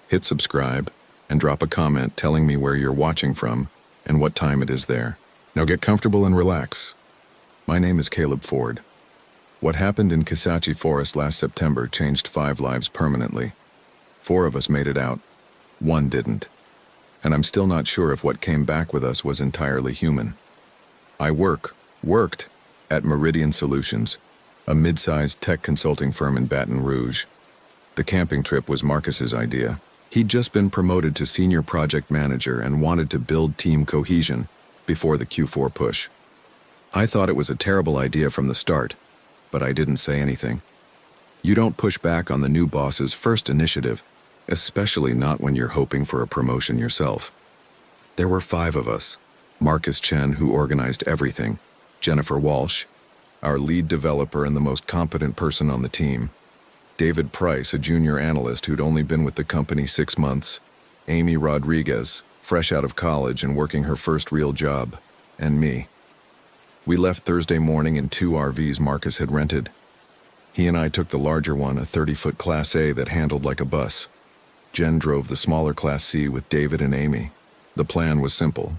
hit subscribe, and drop a comment telling me where you're watching from and what time it is there. Now get comfortable and relax. My name is Caleb Ford. What happened in Kisatchie Forest last September changed 5 lives permanently. 4 of us made it out. 1 didn't. And I'm still not sure if what came back with us was entirely human. I worked at Meridian Solutions, a mid-sized tech consulting firm in Baton Rouge. The camping trip was Marcus's idea. He'd just been promoted to senior project manager and wanted to build team cohesion before the Q4 push. I thought it was a terrible idea from the start, but I didn't say anything. You don't push back on the new boss's first initiative, especially not when you're hoping for a promotion yourself. There were 5 of us. Marcus Chen, who organized everything, Jennifer Walsh, our lead developer and the most competent person on the team, David Price, a junior analyst who'd only been with the company 6 months, Amy Rodriguez, fresh out of college and working her first real job, and me. We left Thursday morning in 2 RVs Marcus had rented. He and I took the larger one, a 30-foot Class A that handled like a bus. Jen drove the smaller Class C with David and Amy. The plan was simple.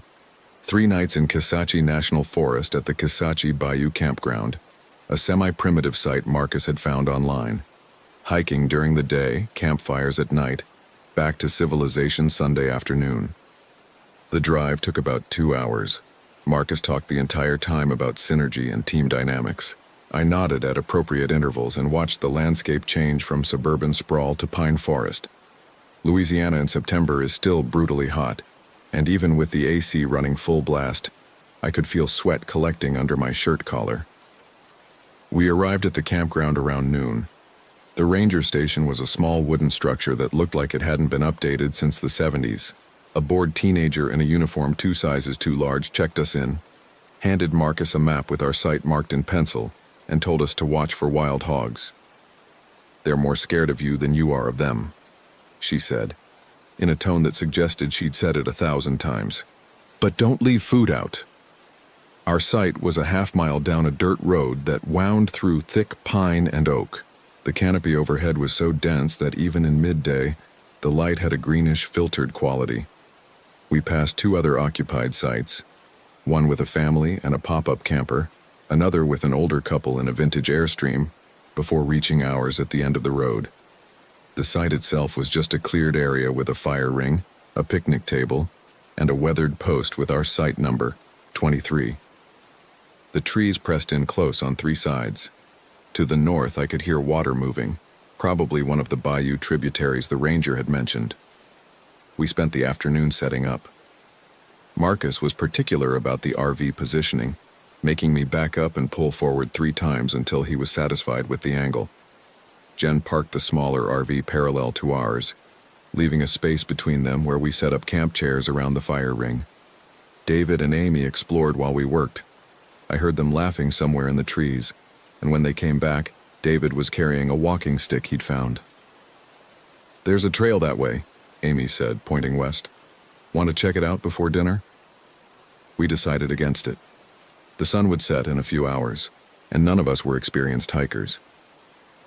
3 nights in Kisatchie National Forest at the Kisatchie Bayou Campground, a semi-primitive site Marcus had found online. Hiking during the day, campfires at night, back to civilization Sunday afternoon. The drive took about 2 hours. Marcus talked the entire time about synergy and team dynamics. I nodded at appropriate intervals and watched the landscape change from suburban sprawl to pine forest. Louisiana in September is still brutally hot, and even with the AC running full blast, I could feel sweat collecting under my shirt collar. We arrived at the campground around noon. The ranger station was a small wooden structure that looked like it hadn't been updated since the 70s. A bored teenager in a uniform 2 sizes too large checked us in, handed Marcus a map with our site marked in pencil, and told us to watch for wild hogs. "They're more scared of you than you are of them," she said, in a tone that suggested she'd said it 1,000 times. "But don't leave food out." Our site was a half-mile down a dirt road that wound through thick pine and oak. The canopy overhead was so dense that even in midday, the light had a greenish, filtered quality. We passed 2 other occupied sites, one with a family and a pop-up camper, another with an older couple in a vintage Airstream, before reaching ours at the end of the road. The site itself was just a cleared area with a fire ring, a picnic table, and a weathered post with our site number, 23. The trees pressed in close on 3 sides. To the north, I could hear water moving, probably one of the bayou tributaries the ranger had mentioned. We spent the afternoon setting up. Marcus was particular about the RV positioning, making me back up and pull forward 3 times until he was satisfied with the angle. Jen parked the smaller RV parallel to ours, leaving a space between them where we set up camp chairs around the fire ring. David and Amy explored while we worked. I heard them laughing somewhere in the trees, and when they came back, David was carrying a walking stick he'd found. "There's a trail that way," Amy said, pointing west. "Want to check it out before dinner?" We decided against it. The sun would set in a few hours, and none of us were experienced hikers.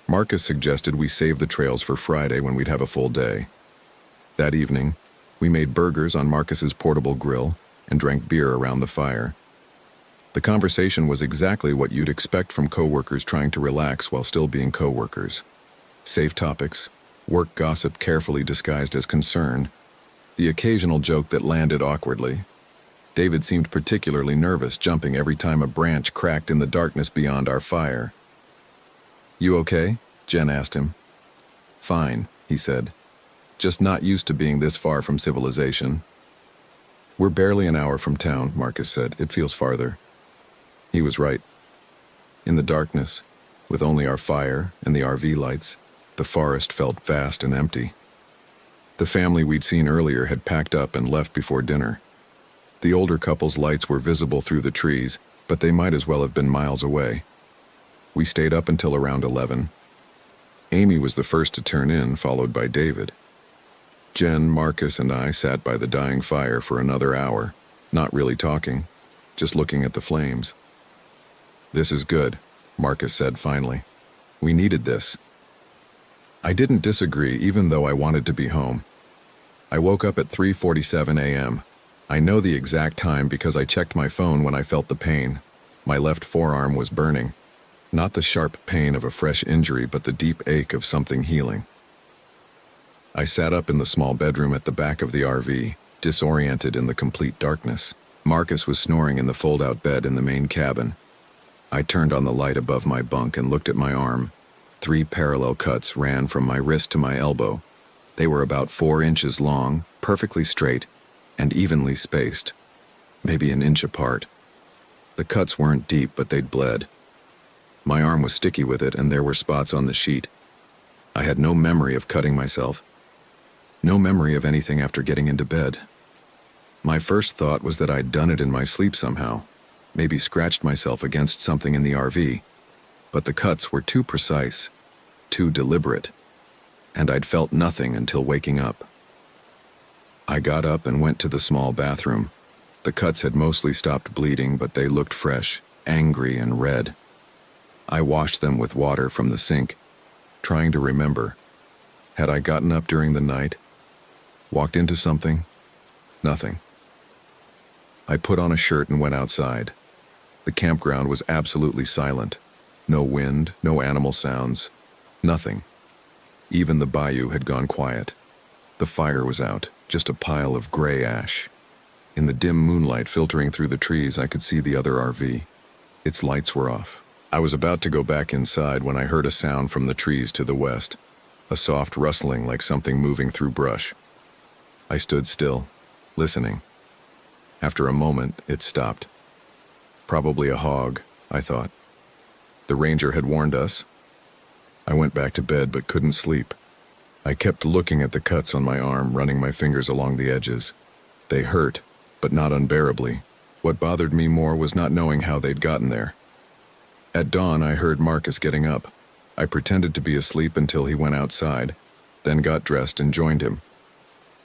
Marcus suggested we save the trails for Friday when we'd have a full day. That evening, we made burgers on Marcus's portable grill and drank beer around the fire. The conversation was exactly what you'd expect from coworkers trying to relax while still being coworkers. Safe topics, work gossip carefully disguised as concern, the occasional joke that landed awkwardly. David seemed particularly nervous, jumping every time a branch cracked in the darkness beyond our fire. "You okay?" Jen asked him. "Fine," he said. "Just not used to being this far from civilization." "We're barely an hour from town," Marcus said. "It feels farther." He was right. In the darkness, with only our fire and the RV lights, the forest felt vast and empty. The family we'd seen earlier had packed up and left before dinner. The older couple's lights were visible through the trees, but they might as well have been miles away. We stayed up until around 11. Amy was the first to turn in, followed by David. Jen, Marcus, and I sat by the dying fire for another hour, not really talking, just looking at the flames. "This is good," Marcus said finally. "We needed this." I didn't disagree, even though I wanted to be home. I woke up at 3:47 a.m. I know the exact time because I checked my phone when I felt the pain. My left forearm was burning. Not the sharp pain of a fresh injury, but the deep ache of something healing. I sat up in the small bedroom at the back of the RV, disoriented in the complete darkness. Marcus was snoring in the fold-out bed in the main cabin. I turned on the light above my bunk and looked at my arm. 3 parallel cuts ran from my wrist to my elbow. They were about 4 inches long, perfectly straight, and evenly spaced, maybe an inch apart. The cuts weren't deep, but they'd bled. My arm was sticky with it, and there were spots on the sheet. I had no memory of cutting myself. No memory of anything after getting into bed. My first thought was that I'd done it in my sleep somehow, maybe scratched myself against something in the RV. But the cuts were too precise, too deliberate, and I'd felt nothing until waking up. I got up and went to the small bathroom. The cuts had mostly stopped bleeding, but they looked fresh, angry, and red. I washed them with water from the sink, trying to remember. Had I gotten up during the night? Walked into something? Nothing. I put on a shirt and went outside. The campground was absolutely silent. No wind, no animal sounds, nothing. Even the bayou had gone quiet. The fire was out, just a pile of gray ash. In the dim moonlight filtering through the trees, I could see the other RV. Its lights were off. I was about to go back inside when I heard a sound from the trees to the west, a soft rustling like something moving through brush. I stood still, listening. After a moment, it stopped. Probably a hog, I thought. The ranger had warned us. I went back to bed but couldn't sleep. I kept looking at the cuts on my arm, running my fingers along the edges. They hurt, but not unbearably. What bothered me more was not knowing how they'd gotten there. At dawn, I heard Marcus getting up. I pretended to be asleep until he went outside, then got dressed and joined him.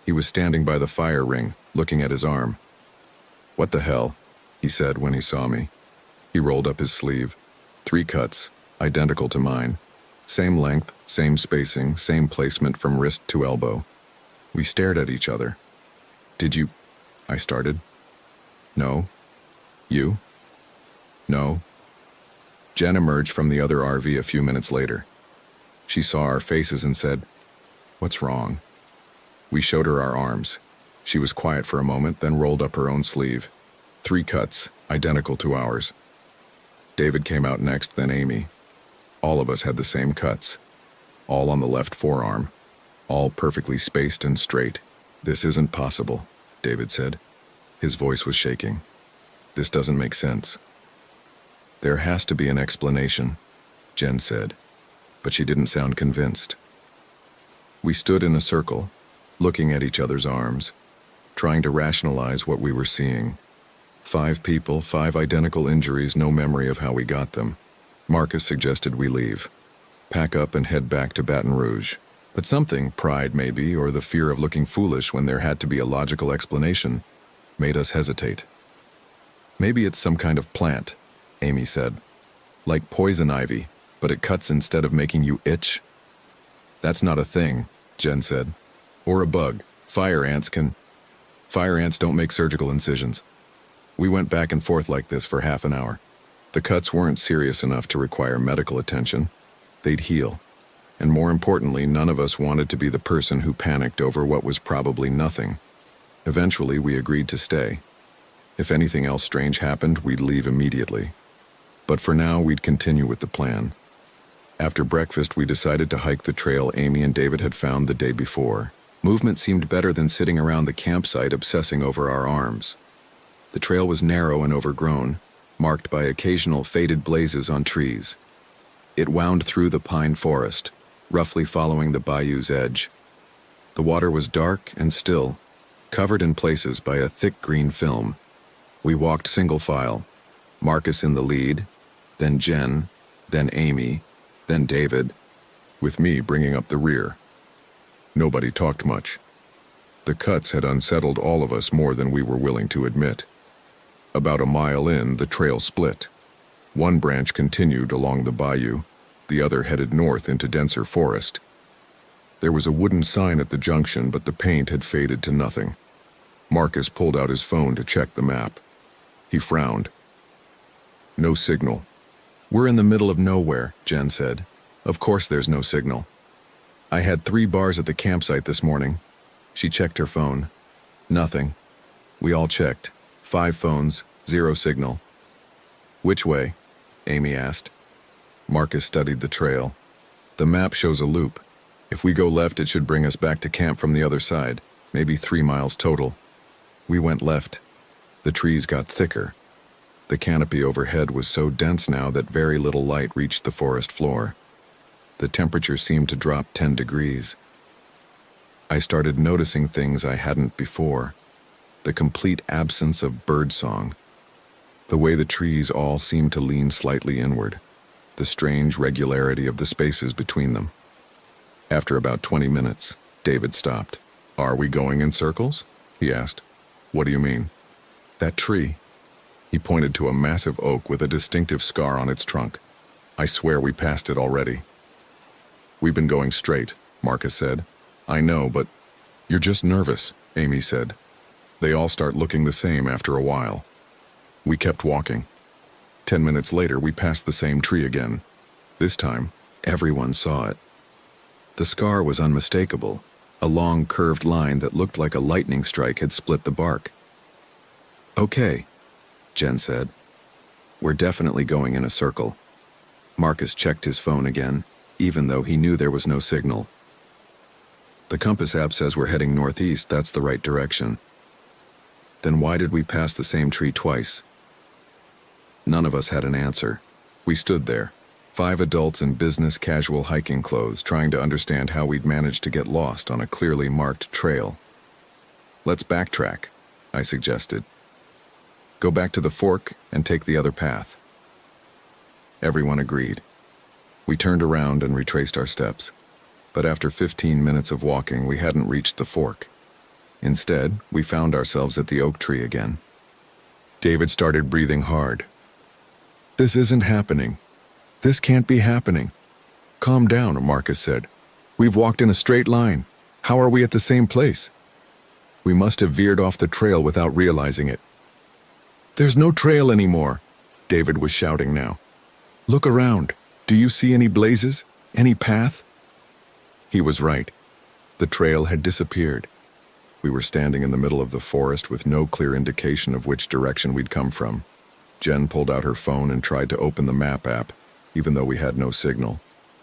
He was standing by the fire ring, looking at his arm. "What the hell?" he said when he saw me. He rolled up his sleeve. 3 cuts, identical to mine. Same length, same spacing, same placement from wrist to elbow. We stared at each other. "Did you?" I started. "No." "You?" "No." Jen emerged from the other RV a few minutes later. She saw our faces and said, "What's wrong?" We showed her our arms. She was quiet for a moment, then rolled up her own sleeve. 3 cuts, identical to ours. David came out next, then Amy. All of us had the same cuts. All on the left forearm. All perfectly spaced and straight. "This isn't possible," David said. His voice was shaking. "This doesn't make sense." "There has to be an explanation," Jen said, but she didn't sound convinced. We stood in a circle, looking at each other's arms, trying to rationalize what we were seeing. 5 people, 5 identical injuries, no memory of how we got them. Marcus suggested we leave, pack up and head back to Baton Rouge. But something, pride maybe, or the fear of looking foolish when there had to be a logical explanation, made us hesitate. "Maybe it's some kind of plant," Amy said. "Like poison ivy, but it cuts instead of making you itch." "That's not a thing," Jen said. "Or a bug. Fire ants don't make surgical incisions." We went back and forth like this for half an hour. The cuts weren't serious enough to require medical attention. They'd heal. And more importantly, none of us wanted to be the person who panicked over what was probably nothing. Eventually, we agreed to stay. If anything else strange happened, we'd leave immediately. But for now, we'd continue with the plan. After breakfast, we decided to hike the trail Amy and David had found the day before. Movement seemed better than sitting around the campsite obsessing over our arms. The trail was narrow and overgrown, marked by occasional faded blazes on trees. It wound through the pine forest, roughly following the bayou's edge. The water was dark and still, covered in places by a thick green film. We walked single file, Marcus in the lead, then Jen, then Amy, then David, with me bringing up the rear. Nobody talked much. The cuts had unsettled all of us more than we were willing to admit. About a mile in, the trail split. One branch continued along the bayou, the other headed north into denser forest. There was a wooden sign at the junction, but the paint had faded to nothing. Marcus pulled out his phone to check the map. He frowned. No signal. We're in the middle of nowhere, Jen said. Of course there's no signal. I had 3 bars at the campsite this morning. She checked her phone. Nothing. We all checked. 5 phones, 0 signal. Which way? Amy asked. Marcus studied the trail. The map shows a loop. If we go left, it should bring us back to camp from the other side, maybe 3 miles total. We went left. The trees got thicker. The canopy overhead was so dense now that very little light reached the forest floor. The temperature seemed to drop 10 degrees. I started noticing things I hadn't before. The complete absence of birdsong. The way the trees all seemed to lean slightly inward. The strange regularity of the spaces between them. After about 20 minutes, David stopped. Are we going in circles? He asked. What do you mean? That tree. He pointed to a massive oak with a distinctive scar on its trunk. I swear we passed it already. We've been going straight, Marcus said. I know, but you're just nervous, Amy said. They all start looking the same after a while. We kept walking. 10 minutes later, we passed the same tree again. This time, everyone saw it. The scar was unmistakable, a long curved line that looked like a lightning strike had split the bark. Okay, Jen said. We're definitely going in a circle. Marcus checked his phone again, even though he knew there was no signal. The compass app says we're heading northeast, that's the right direction. Then why did we pass the same tree twice? None of us had an answer. We stood there, 5 adults in business casual hiking clothes, trying to understand how we'd managed to get lost on a clearly marked trail. Let's backtrack, I suggested. Go back to the fork and take the other path. Everyone agreed. We turned around and retraced our steps. But after 15 minutes of walking, we hadn't reached the fork. Instead, we found ourselves at the oak tree again. David started breathing hard. This isn't happening. This can't be happening. Calm down, Marcus said. We've walked in a straight line. How are we at the same place? We must have veered off the trail without realizing it. There's no trail anymore, David was shouting now. Look around. Do you see any blazes? Any path? He was right. The trail had disappeared. We were standing in the middle of the forest with no clear indication of which direction we'd come from. Jen pulled out her phone and tried to open the map app, even though we had no signal.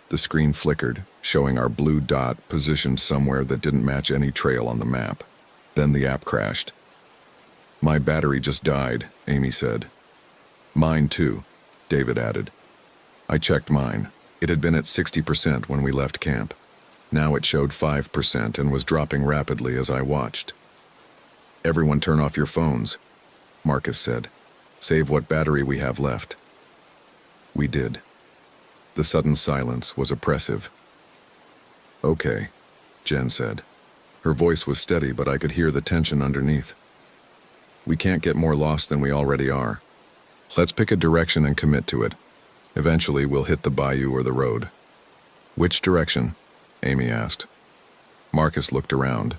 The screen flickered, showing our blue dot positioned somewhere that didn't match any trail on the map. Then the app crashed. My battery just died, Amy said. Mine too, David added. I checked mine. It had been at 60% when we left camp. Now it showed 5% and was dropping rapidly as I watched. Everyone turn off your phones, Marcus said. Save what battery we have left. We did. The sudden silence was oppressive. Okay, Jen said. Her voice was steady, but I could hear the tension underneath. We can't get more lost than we already are. Let's pick a direction and commit to it. Eventually, we'll hit the bayou or the road. Which direction? Amy asked. Marcus looked around.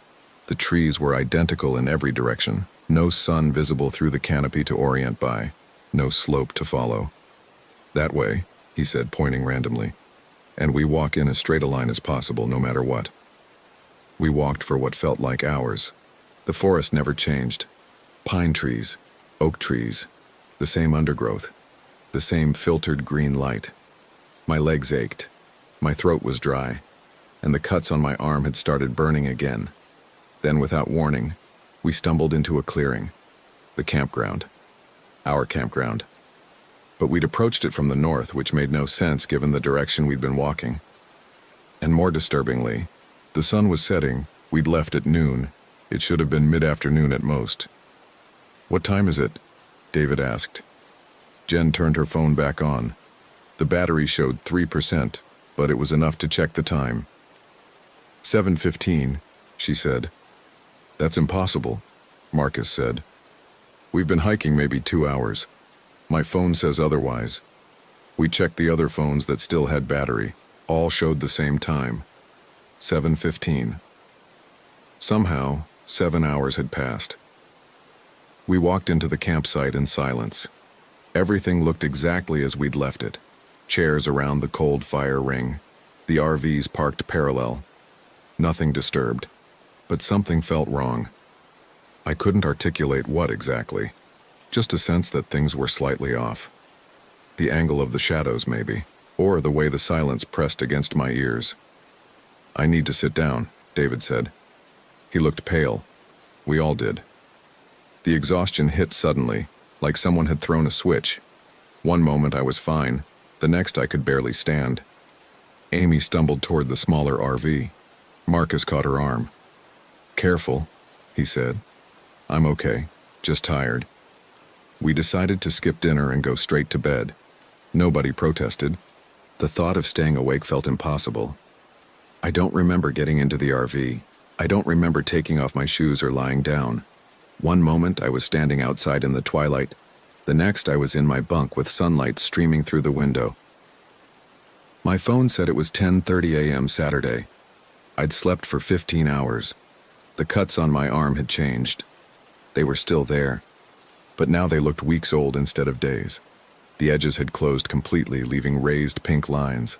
The trees were identical in every direction. No sun visible through the canopy to orient by. No slope to follow. That way, he said, pointing randomly. And we walk in as straight a line as possible, no matter what. We walked for what felt like hours. The forest never changed. Pine trees, oak trees, the same undergrowth, the same filtered green light. My legs ached. My throat was dry, and the cuts on my arm had started burning again. Then, without warning, we stumbled into a clearing. The campground. Our campground. But we'd approached it from the north, which made no sense given the direction we'd been walking. And more disturbingly, the sun was setting. We'd left at noon. It should have been mid-afternoon at most. What time is it? David asked. Jen turned her phone back on. The battery showed 3%, but it was enough to check the time. 7:15, she said. That's impossible, Marcus said. We've been hiking maybe 2 hours. My phone says otherwise. We checked the other phones that still had battery. All showed the same time. 7:15. Somehow, 7 hours had passed. We walked into the campsite in silence. Everything looked exactly as we'd left it. Chairs around the cold fire ring. The RVs parked parallel. Nothing disturbed. But something felt wrong. I couldn't articulate what exactly. Just a sense that things were slightly off. The angle of the shadows, maybe. Or the way the silence pressed against my ears. "I need to sit down," David said. He looked pale. We all did. The exhaustion hit suddenly, like someone had thrown a switch. One moment I was fine, the next I could barely stand. Amy stumbled toward the smaller RV. Marcus caught her arm. "Careful," he said. "I'm okay, just tired." We decided to skip dinner and go straight to bed. Nobody protested. The thought of staying awake felt impossible. I don't remember getting into the RV. I don't remember taking off my shoes or lying down. One moment I was standing outside in the twilight. The next I was in my bunk with sunlight streaming through the window. My phone said it was 10:30 a.m. Saturday. I'd slept for 15 hours. The cuts on my arm had changed. They were still there, but now they looked weeks old instead of days. The edges had closed completely, leaving raised pink lines.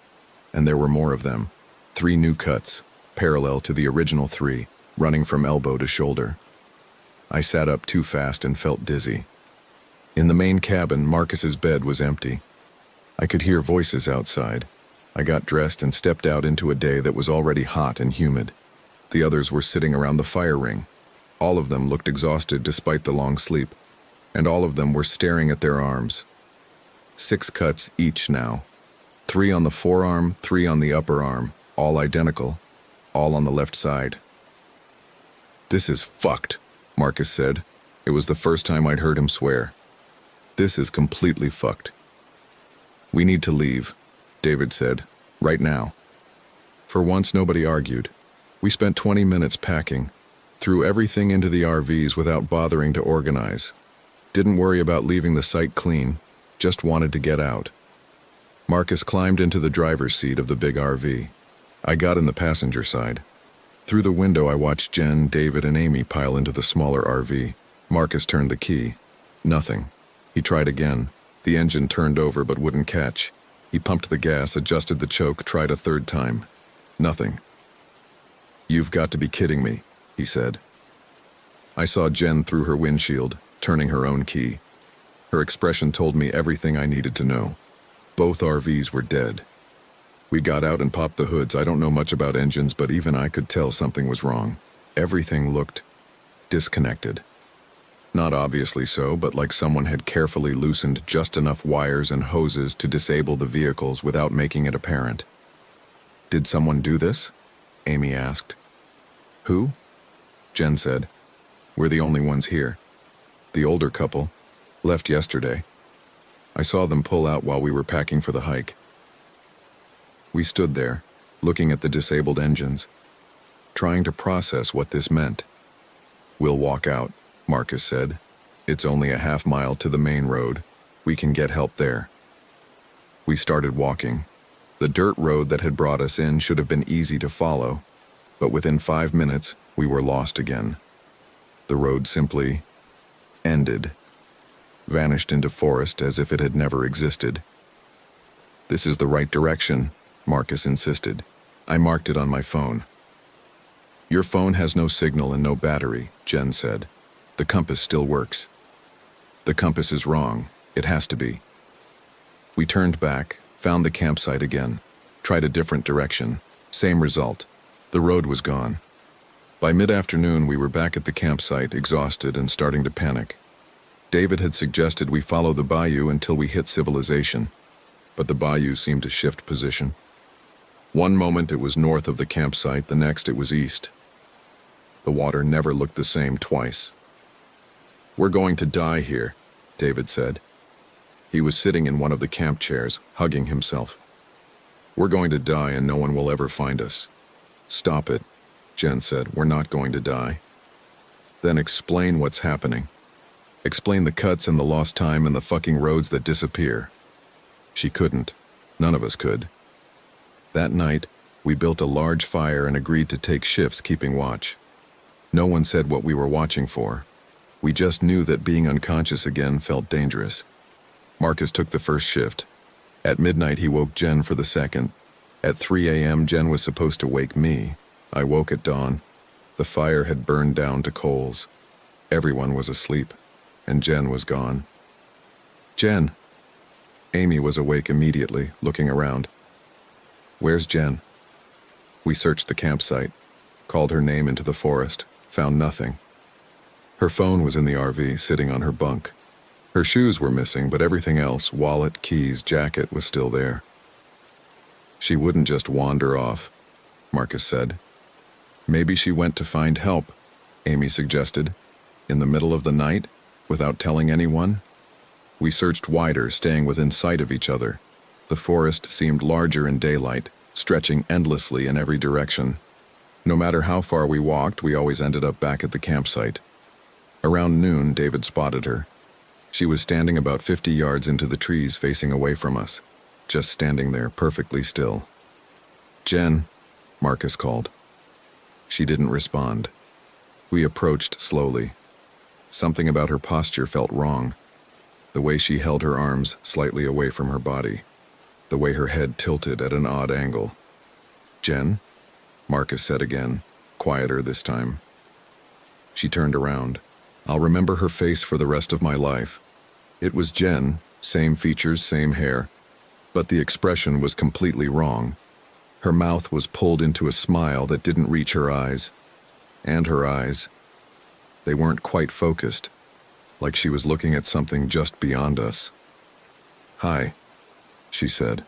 And there were more of them. 3 new cuts, parallel to the original 3, running from elbow to shoulder. I sat up too fast and felt dizzy. In the main cabin, Marcus's bed was empty. I could hear voices outside. I got dressed and stepped out into a day that was already hot and humid. The others were sitting around the fire ring. All of them looked exhausted despite the long sleep, and all of them were staring at their arms. 6 cuts each now. 3 on the forearm, 3 on the upper arm, all identical, all on the left side. "This is fucked," Marcus said. It was the first time I'd heard him swear. "This is completely fucked." "We need to leave," David said, "right now." For once, nobody argued. We spent 20 minutes packing, threw everything into the RVs without bothering to organize. Didn't worry about leaving the site clean, just wanted to get out. Marcus climbed into the driver's seat of the big RV. I got in the passenger side. Through the window I watched Jen, David, and Amy pile into the smaller RV. Marcus turned the key. Nothing. He tried again. The engine turned over but wouldn't catch. He pumped the gas, adjusted the choke, tried a third time. Nothing. "You've got to be kidding me," he said. I saw Jen through her windshield, turning her own key. Her expression told me everything I needed to know. Both RVs were dead. We got out and popped the hoods. I don't know much about engines, but even I could tell something was wrong. Everything looked disconnected. Not obviously so, but like someone had carefully loosened just enough wires and hoses to disable the vehicles without making it apparent. "Did someone do this?" Amy asked. "Who?" Jen said. "We're the only ones here. The older couple left yesterday. I saw them pull out while we were packing for the hike." We stood there, looking at the disabled engines, trying to process what this meant. "We'll walk out," Marcus said. "It's only a half-mile to the main road. We can get help there." We started walking. The dirt road that had brought us in should have been easy to follow, but within 5 minutes, we were lost again. The road simply ended, vanished into forest as if it had never existed. "This is the right direction," Marcus insisted. I marked it on my phone. "Your phone has no signal and no battery," Jen said. "The compass still works." "The compass is wrong. It has to be." We turned back, found the campsite again, tried a different direction. Same result. The road was gone. By mid-afternoon, we were back at the campsite, exhausted and starting to panic. David had suggested we follow the bayou until we hit civilization, but the bayou seemed to shift position. One moment it was north of the campsite, the next it was east. The water never looked the same twice. "We're going to die here," David said. He was sitting in one of the camp chairs, hugging himself. "We're going to die and no one will ever find us." "Stop it," Jen said. "We're not going to die." "Then explain what's happening. Explain the cuts and the lost time and the fucking roads that disappear." She couldn't. None of us could. That night, We built a large fire and agreed to take shifts keeping watch. No one said what we were watching for. We just knew that being unconscious again felt dangerous. Marcus took the first shift. At midnight, he woke Jen for the second. At 3 a.m., Jen was supposed to wake me. I woke at dawn. The fire had burned down to coals. Everyone was asleep, and Jen was gone. Jen! Amy was awake immediately, looking around. Where's Jen? We searched the campsite, called her name into the forest, found nothing. Her phone was in the RV, sitting on her bunk. Her shoes were missing, but everything else, wallet, keys, jacket, was still there. She wouldn't just wander off, Marcus said. Maybe she went to find help, Amy suggested. In the middle of the night, without telling anyone? We searched wider, staying within sight of each other. The forest seemed larger in daylight, stretching endlessly in every direction. No matter how far we walked, we always ended up back at the campsite. Around noon, David spotted her. She was standing about 50 yards into the trees facing away from us, just standing there perfectly still. Jen, Marcus called. She didn't respond. We approached slowly. Something about her posture felt wrong. The way she held her arms slightly away from her body. The way her head tilted at an odd angle. Jen? Marcus said again, quieter this time. She turned around. I'll remember her face for the rest of my life. It was Jen, same features, same hair, but the expression was completely wrong. Her mouth was pulled into a smile that didn't reach her eyes. And her eyes. They weren't quite focused, like she was looking at something just beyond us. Hi, she said.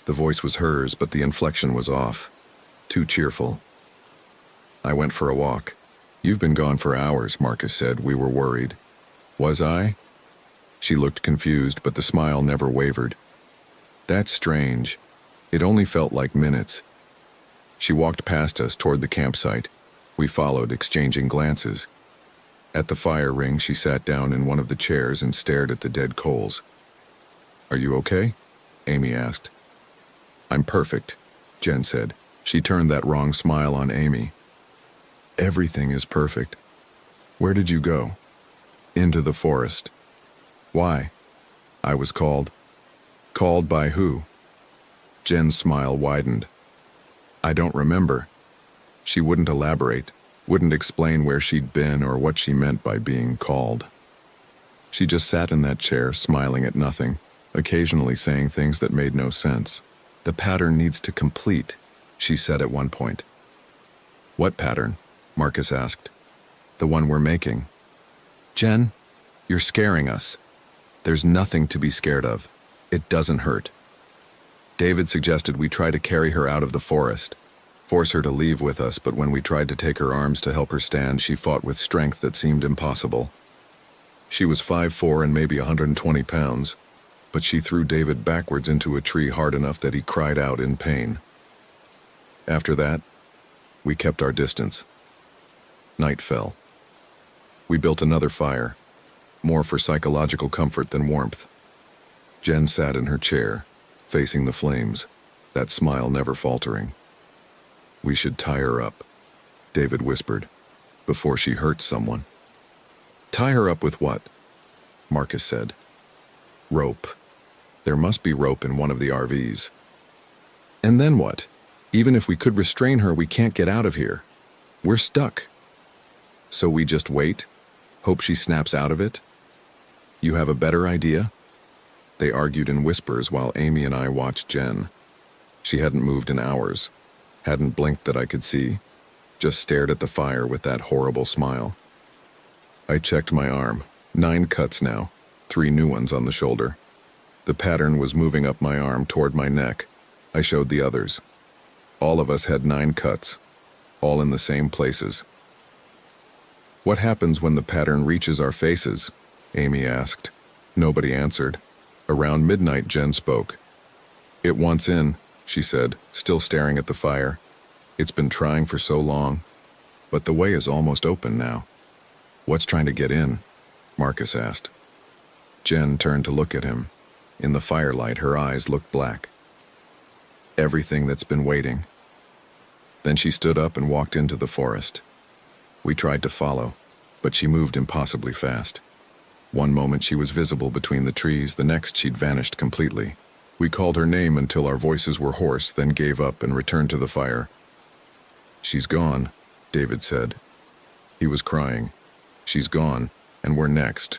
The voice was hers, but the inflection was off. Too cheerful. I went for a walk. You've been gone for hours, Marcus said. We were worried. Was I? She looked confused, but the smile never wavered. That's strange. It only felt like minutes. She walked past us toward the campsite. We followed, exchanging glances. At the fire ring, she sat down in one of the chairs and stared at the dead coals. Are you okay? Amy asked. I'm perfect, Jen said. She turned that wrong smile on Amy. Everything is perfect. Where did you go? Into the forest. Why? I was called. Called by who? Jen's smile widened. I don't remember. She wouldn't elaborate, wouldn't explain where she'd been or what she meant by being called. She just sat in that chair, smiling at nothing, occasionally saying things that made no sense. The pattern needs to complete, she said at one point. What pattern? Marcus asked. The one we're making. Jen, you're scaring us. There's nothing to be scared of. It doesn't hurt. David suggested we try to carry her out of the forest, force her to leave with us, but when we tried to take her arms to help her stand, she fought with strength that seemed impossible. She was 5'4" and maybe 120 pounds, but she threw David backwards into a tree hard enough that he cried out in pain. After that, we kept our distance. Night fell. We built another fire, more for psychological comfort than warmth. Jen sat in her chair, facing the flames, that smile never faltering. We should tie her up, David whispered, before she hurts someone. Tie her up with what? Marcus said. Rope. There must be rope in one of the RVs. And then what? Even if we could restrain her, we can't get out of here. We're stuck. So we just wait? Hope she snaps out of it? You have a better idea? They argued in whispers while Amy and I watched Jen. She hadn't moved in hours, hadn't blinked that I could see, just stared at the fire with that horrible smile. I checked my arm. 9 cuts now, 3 new ones on the shoulder. The pattern was moving up my arm toward my neck. I showed the others. All of us had 9 cuts, all in the same places. What happens when the pattern reaches our faces? Amy asked. Nobody answered. Around midnight, Jen spoke. It wants in, she said, still staring at the fire. It's been trying for so long, but the way is almost open now. What's trying to get in? Marcus asked. Jen turned to look at him. In the firelight, her eyes looked black. Everything that's been waiting, Then she stood up and walked into the forest. We tried to follow, but she moved impossibly fast. One moment she was visible between the trees, the next she'd vanished completely. We called her name until our voices were hoarse, then gave up and returned to the fire. "She's gone," David said. He was crying. "She's gone, and we're next."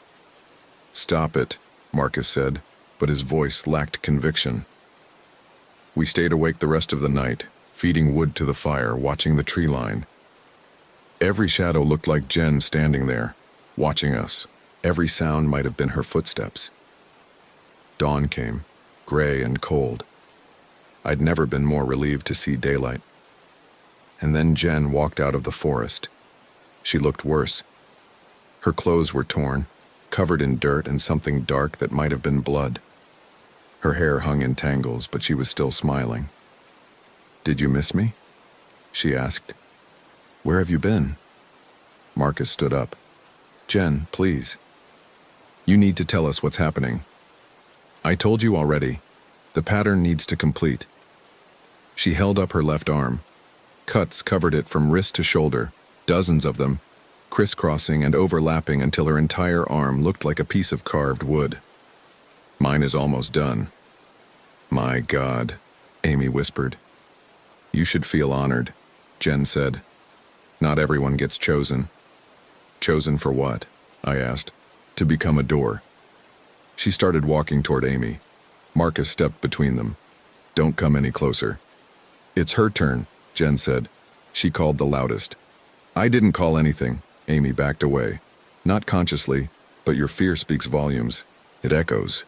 "Stop it," Marcus said, but his voice lacked conviction. We stayed awake the rest of the night, feeding wood to the fire, watching the tree line. Every shadow looked like Jen standing there, watching us. Every sound might have been her footsteps. Dawn came, gray and cold. I'd never been more relieved to see daylight. And then Jen walked out of the forest. She looked worse. Her clothes were torn, covered in dirt and something dark that might have been blood. Her hair hung in tangles, but she was still smiling. "Did you miss me?" she asked. "Where have you been?" Marcus stood up. "Jen, please. You need to tell us what's happening." "I told you already. The pattern needs to complete." She held up her left arm. Cuts covered it from wrist to shoulder, dozens of them, crisscrossing and overlapping until her entire arm looked like a piece of carved wood. "Mine is almost done." "My God," Amy whispered. "You should feel honored," Jen said. "Not everyone gets chosen." "Chosen for what?" I asked. "To become a door." She started walking toward Amy. Marcus stepped between them. "Don't come any closer." "It's her turn," Jen said. She called the loudest. "I didn't call anything." Amy backed away. "Not consciously, but your fear speaks volumes. It echoes."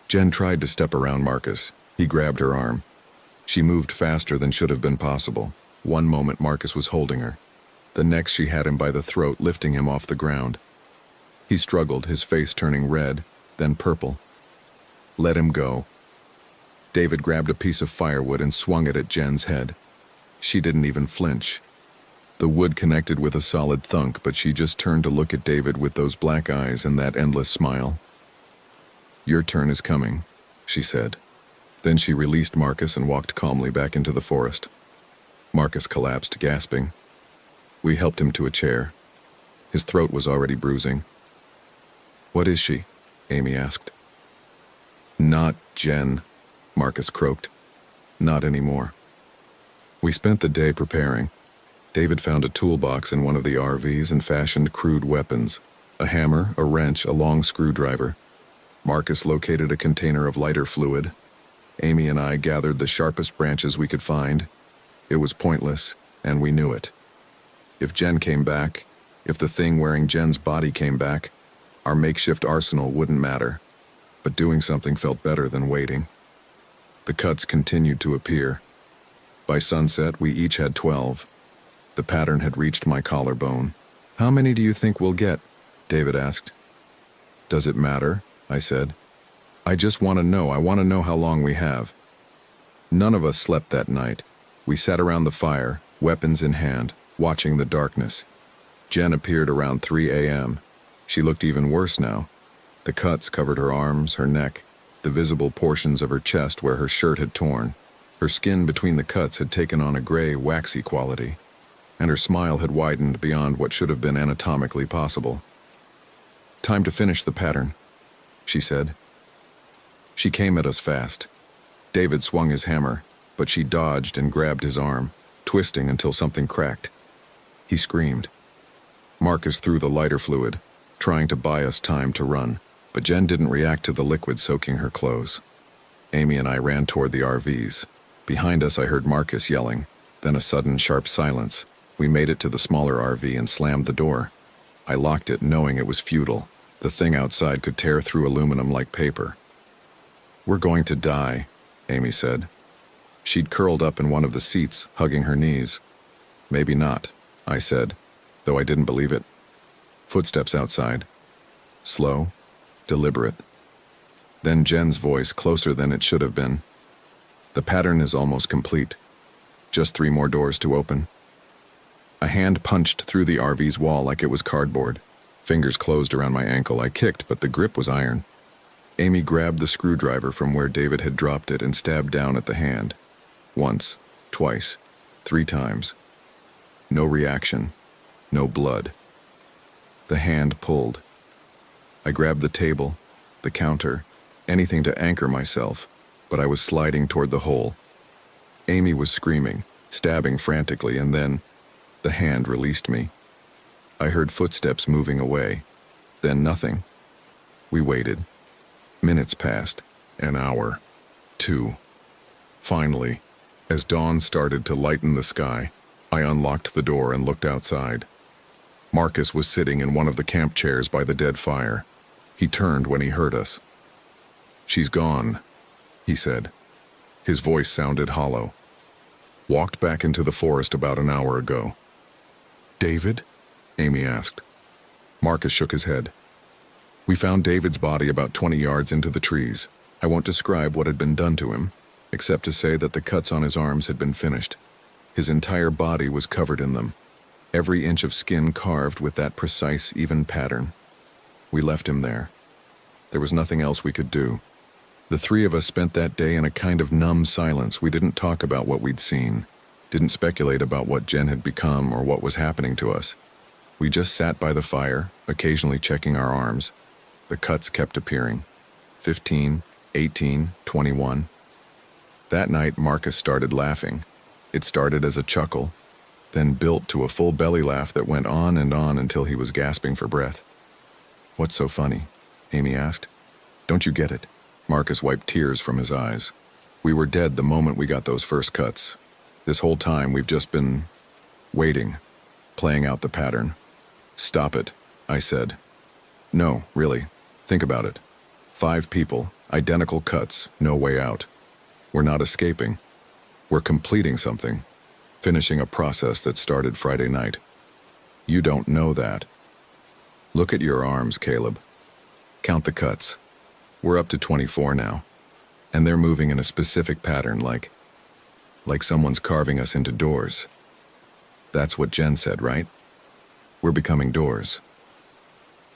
Jen tried to step around Marcus. He grabbed her arm. She moved faster than should have been possible. One moment Marcus was holding her. The next she had him by the throat, lifting him off the ground. He struggled, his face turning red, then purple. "Let him go." David grabbed a piece of firewood and swung it at Jen's head. She didn't even flinch. The wood connected with a solid thunk, but she just turned to look at David with those black eyes and that endless smile. "Your turn is coming," she said. Then she released Marcus and walked calmly back into the forest. Marcus collapsed, gasping. We helped him to a chair. His throat was already bruising. "What is she?" Amy asked. "Not Jen," Marcus croaked. "Not anymore." We spent the day preparing. David found a toolbox in one of the RVs and fashioned crude weapons: a hammer, a wrench, a long screwdriver. Marcus located a container of lighter fluid. Amy and I gathered the sharpest branches we could find. It was pointless, and we knew it. If Jen came back, if the thing wearing Jen's body came back, our makeshift arsenal wouldn't matter. But doing something felt better than waiting. The cuts continued to appear. By sunset, we each had 12. The pattern had reached my collarbone. "How many do you think we'll get?" David asked. "Does it matter?" I said. "I just want to know. I want to know how long we have." None of us slept that night. We sat around the fire, weapons in hand, watching the darkness. Jen appeared around 3 a.m. She looked even worse now. The cuts covered her arms, her neck, the visible portions of her chest where her shirt had torn. Her skin between the cuts had taken on a gray, waxy quality, and her smile had widened beyond what should have been anatomically possible. "Time to finish the pattern," she said. She came at us fast. David swung his hammer, but she dodged and grabbed his arm, twisting until something cracked. He screamed. Marcus threw the lighter fluid, trying to buy us time to run, but Jen didn't react to the liquid soaking her clothes. Amy and I ran toward the RVs. Behind us I heard Marcus yelling, then a sudden sharp silence. We made it to the smaller RV and slammed the door. I locked it, knowing it was futile. The thing outside could tear through aluminum like paper. "We're going to die," Amy said. She'd curled up in one of the seats, hugging her knees. "Maybe not," I said, though I didn't believe it. Footsteps outside. Slow, deliberate. Then Jen's voice, closer than it should have been. "The pattern is almost complete. Just 3 more doors to open." A hand punched through the RV's wall like it was cardboard. Fingers closed around my ankle. I kicked, but the grip was iron. Amy grabbed the screwdriver from where David had dropped it and stabbed down at the hand. Once, twice. 3 times. No reaction. No blood. The hand pulled. I grabbed the table, the counter, anything to anchor myself, but I was sliding toward the hole. Amy was screaming, stabbing frantically, and then the hand released me. I heard footsteps moving away, then nothing. We waited. Minutes passed, an hour, 2. Finally, as dawn started to lighten the sky, I unlocked the door and looked outside. Marcus was sitting in one of the camp chairs by the dead fire. He turned when he heard us. "She's gone," he said. His voice sounded hollow. "Walked back into the forest about an hour ago." "David?" Amy asked. Marcus shook his head. "We found David's body about 20 yards into the trees. I won't describe what had been done to him, except to say that the cuts on his arms had been finished. His entire body was covered in them, every inch of skin carved with that precise, even pattern. We left him there. There was nothing else we could do. The 3 of us spent that day in a kind of numb silence. We didn't talk about what we'd seen, didn't speculate about what Jen had become or what was happening to us. We just sat by the fire, occasionally checking our arms. The cuts kept appearing. 15, 18, 21. That night, Marcus started laughing. It started as a chuckle, then built to a full belly laugh that went on and on until he was gasping for breath. "What's so funny?" Amy asked. "Don't you get it?" Marcus wiped tears from his eyes. "We were dead the moment we got those first cuts. This whole time we've just been waiting, playing out the pattern." "Stop it," I said. "No, really. Think about it. 5 people, identical cuts, no way out. We're not escaping. We're completing something, finishing a process that started Friday night. You don't know that. Look at your arms, Caleb. Count the cuts. We're up to 24 now, and they're moving in a specific pattern like someone's carving us into doors. That's what Jen said, right? We're becoming doors."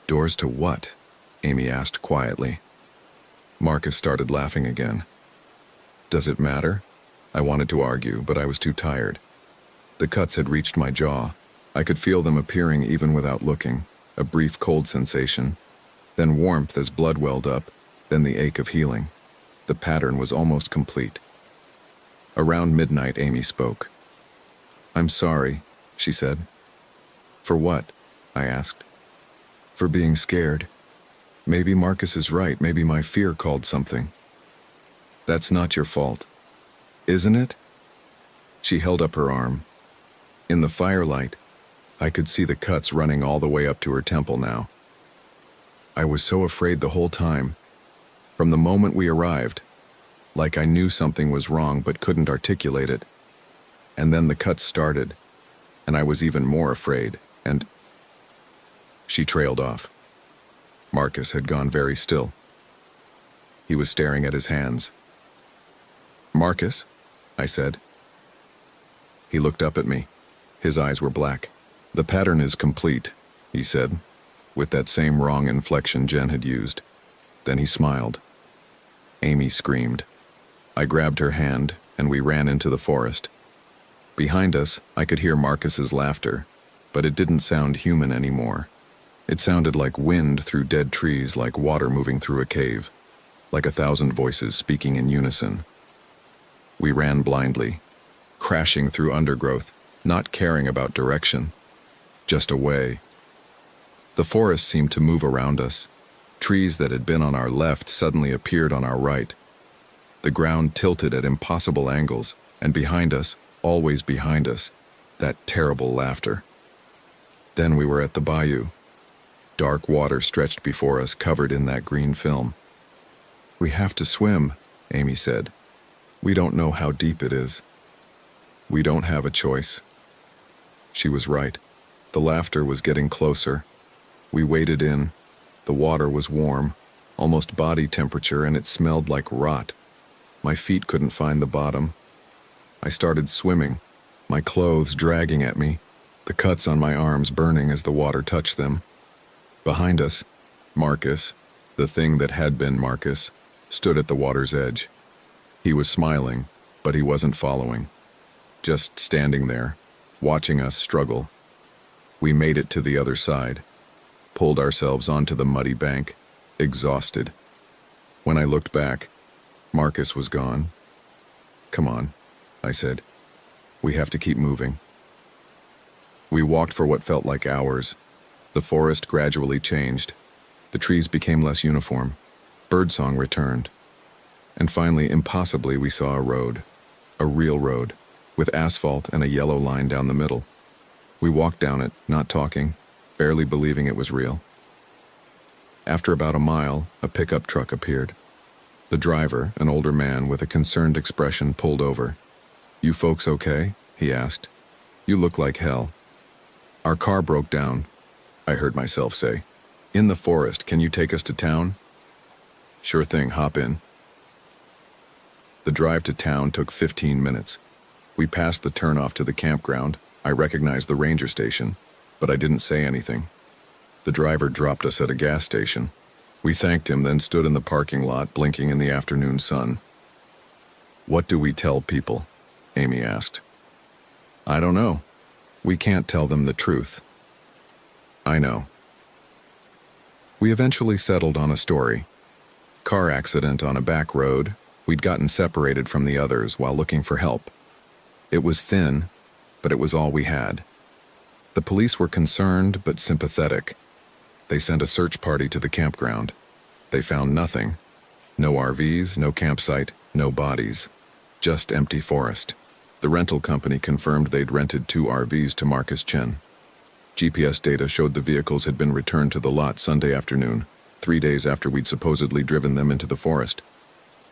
"Doors to what?" Amy asked quietly. Marcus started laughing again. "Does it matter?" I wanted to argue, but I was too tired. The cuts had reached my jaw. I could feel them appearing even without looking, a brief cold sensation, then warmth as blood welled up, then the ache of healing. The pattern was almost complete. Around midnight, Amy spoke. "I'm sorry," she said. "For what?" I asked. "For being scared. Maybe Marcus is right, maybe my fear called something." "That's not your fault. Isn't it?" She held up her arm. In the firelight, I could see the cuts running all the way up to her temple now. I was so afraid the whole time, from the moment we arrived, like I knew something was wrong but couldn't articulate it. And then the cuts started, and I was even more afraid, and... She trailed off. Marcus had gone very still. He was staring at his hands. "Marcus?" I said. He looked up at me. His eyes were black. "The pattern is complete," he said, with that same wrong inflection Jen had used. Then he smiled. Amy screamed. I grabbed her hand, and we ran into the forest. Behind us, I could hear Marcus's laughter, but it didn't sound human anymore. It sounded like wind through dead trees, like water moving through a cave, like 1,000 voices speaking in unison. We ran blindly, crashing through undergrowth, not caring about direction, just away. The forest seemed to move around us. Trees that had been on our left suddenly appeared on our right. The ground tilted at impossible angles, and behind us, always behind us, that terrible laughter. Then we were at the bayou. Dark water stretched before us, covered in that green film. "We have to swim," Amy said. "We don't know how deep it is. We don't have a choice." She was right. The laughter was getting closer. We waded in. The water was warm, almost body temperature, and it smelled like rot. My feet couldn't find the bottom. I started swimming, my clothes dragging at me, the cuts on my arms burning as the water touched them. Behind us, Marcus, the thing that had been Marcus, stood at the water's edge. He was smiling, but he wasn't following. just standing there, watching us struggle. We made it to the other side, pulled ourselves onto the muddy bank, exhausted. When I looked back, Marcus was gone. "Come on," I said. "We have to keep moving." We walked for what felt like hours. The forest gradually changed. The trees became less uniform. Birdsong returned. And finally, impossibly, we saw a road. A real road, with asphalt and a yellow line down the middle. We walked down it, not talking, barely believing it was real. After about a mile, a pickup truck appeared. The driver, an older man with a concerned expression, pulled over. "You folks okay?" he asked. "You look like hell." "Our car broke down," I heard myself say. "In the forest, can you take us to town?" "Sure thing, hop in." The drive to town took 15 minutes. We passed the turnoff to the campground. I recognized the ranger station, but I didn't say anything. The driver dropped us at a gas station. We thanked him, then stood in the parking lot, blinking in the afternoon sun. "What do we tell people?" Amy asked. "I don't know. We can't tell them the truth." "I know." We eventually settled on a story. Car accident on a back road. We'd gotten separated from the others while looking for help. It was thin, but it was all we had. The police were concerned but sympathetic. They sent a search party to the campground. They found nothing. No RVs, no campsite, no bodies. Just empty forest. The rental company confirmed they'd rented 2 RVs to Marcus Chen. GPS data showed the vehicles had been returned to the lot Sunday afternoon, 3 days after we'd supposedly driven them into the forest.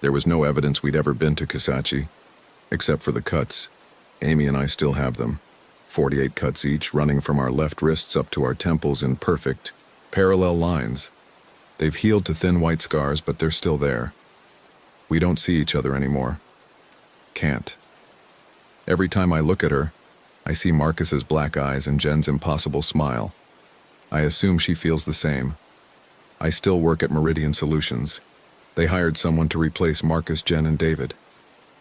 There was no evidence we'd ever been to Kisatchie, except for the cuts. Amy and I still have them. 48 cuts each, running from our left wrists up to our temples in perfect, parallel lines. They've healed to thin white scars, but they're still there. We don't see each other anymore. Can't. Every time I look at her, I see Marcus's black eyes and Jen's impossible smile. I assume she feels the same. I still work at Meridian Solutions. They hired someone to replace Marcus, Jen, and David.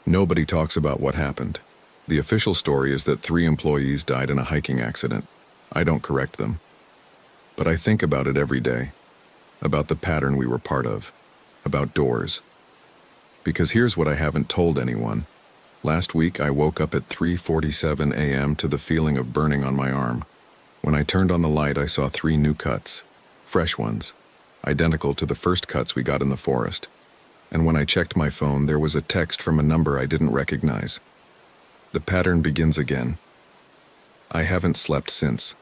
Nobody talks about what happened. The official story is that 3 employees died in a hiking accident. I don't correct them. But I think about it every day. About the pattern we were part of. About doors. Because here's what I haven't told anyone. Last week, I woke up at 3:47 a.m. to the feeling of burning on my arm. When I turned on the light, I saw 3 new cuts. Fresh ones. Identical to the first cuts we got in the forest. And when I checked my phone, there was a text from a number I didn't recognize. The pattern begins again. I haven't slept since.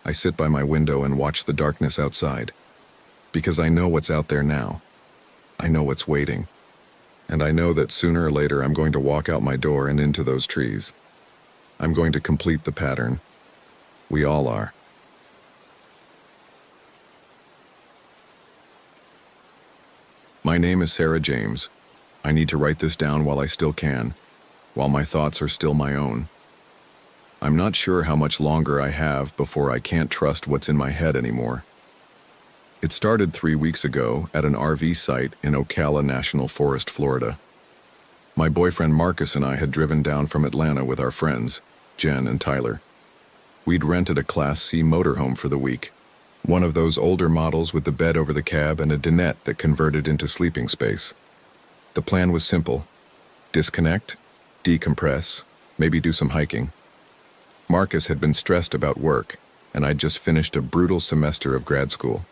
I sit by my window and watch the darkness outside. Because I know what's out there now. I know what's waiting. And I know that sooner or later I'm going to walk out my door and into those trees. I'm going to complete the pattern. We all are. My name is Sarah James. I need to write this down while I still can, while my thoughts are still my own. I'm not sure how much longer I have before I can't trust what's in my head anymore. It started 3 weeks ago at an RV site in Ocala National Forest, Florida. My boyfriend Marcus and I had driven down from Atlanta with our friends, Jen and Tyler. We'd rented a Class C motorhome for the week, one of those older models with the bed over the cab and a dinette that converted into sleeping space. The plan was simple: disconnect, decompress, maybe do some hiking. Marcus had been stressed about work, and I'd just finished a brutal semester of grad school.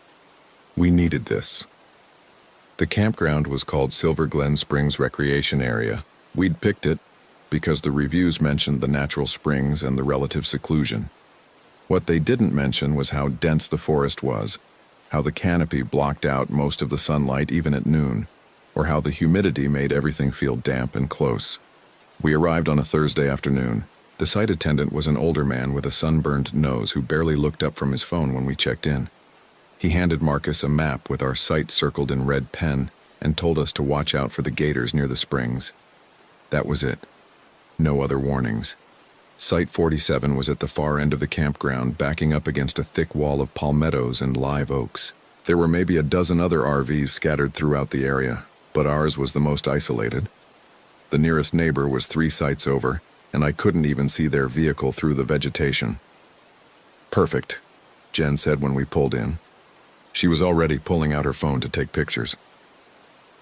We needed this. The campground was called Silver Glen Springs Recreation Area. We'd picked it because the reviews mentioned the natural springs and the relative seclusion. What they didn't mention was how dense the forest was, how the canopy blocked out most of the sunlight even at noon, or how the humidity made everything feel damp and close. We arrived on a Thursday afternoon. The site attendant was an older man with a sunburned nose who barely looked up from his phone when we checked in. He handed Marcus a map with our site circled in red pen and told us to watch out for the gators near the springs. That was it. No other warnings. Site 47 was at the far end of the campground, backing up against a thick wall of palmettos and live oaks. There were maybe a dozen other RVs scattered throughout the area, but ours was the most isolated. The nearest neighbor was 3 sites over, and I couldn't even see their vehicle through the vegetation. "Perfect," Jen said when we pulled in. She was already pulling out her phone to take pictures.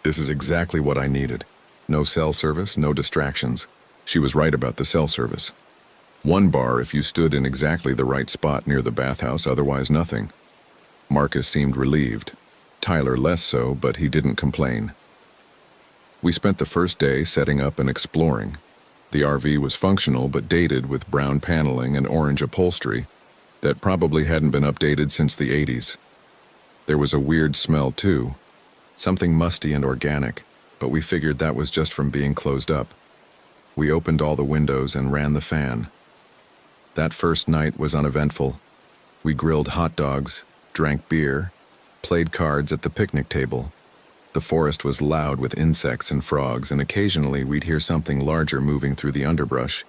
"This is exactly what I needed. No cell service, no distractions." She was right about the cell service. One bar if you stood in exactly the right spot near the bathhouse, otherwise nothing. Marcus seemed relieved. Tyler less so, but he didn't complain. We spent the first day setting up and exploring. The RV was functional but dated with brown paneling and orange upholstery that probably hadn't been updated since the 80s. There was a weird smell too, something musty and organic, but we figured that was just from being closed up. We opened all the windows and ran the fan. That first night was uneventful. We grilled hot dogs, drank beer, played cards at the picnic table. The forest was loud with insects and frogs, and occasionally we'd hear something larger moving through the underbrush.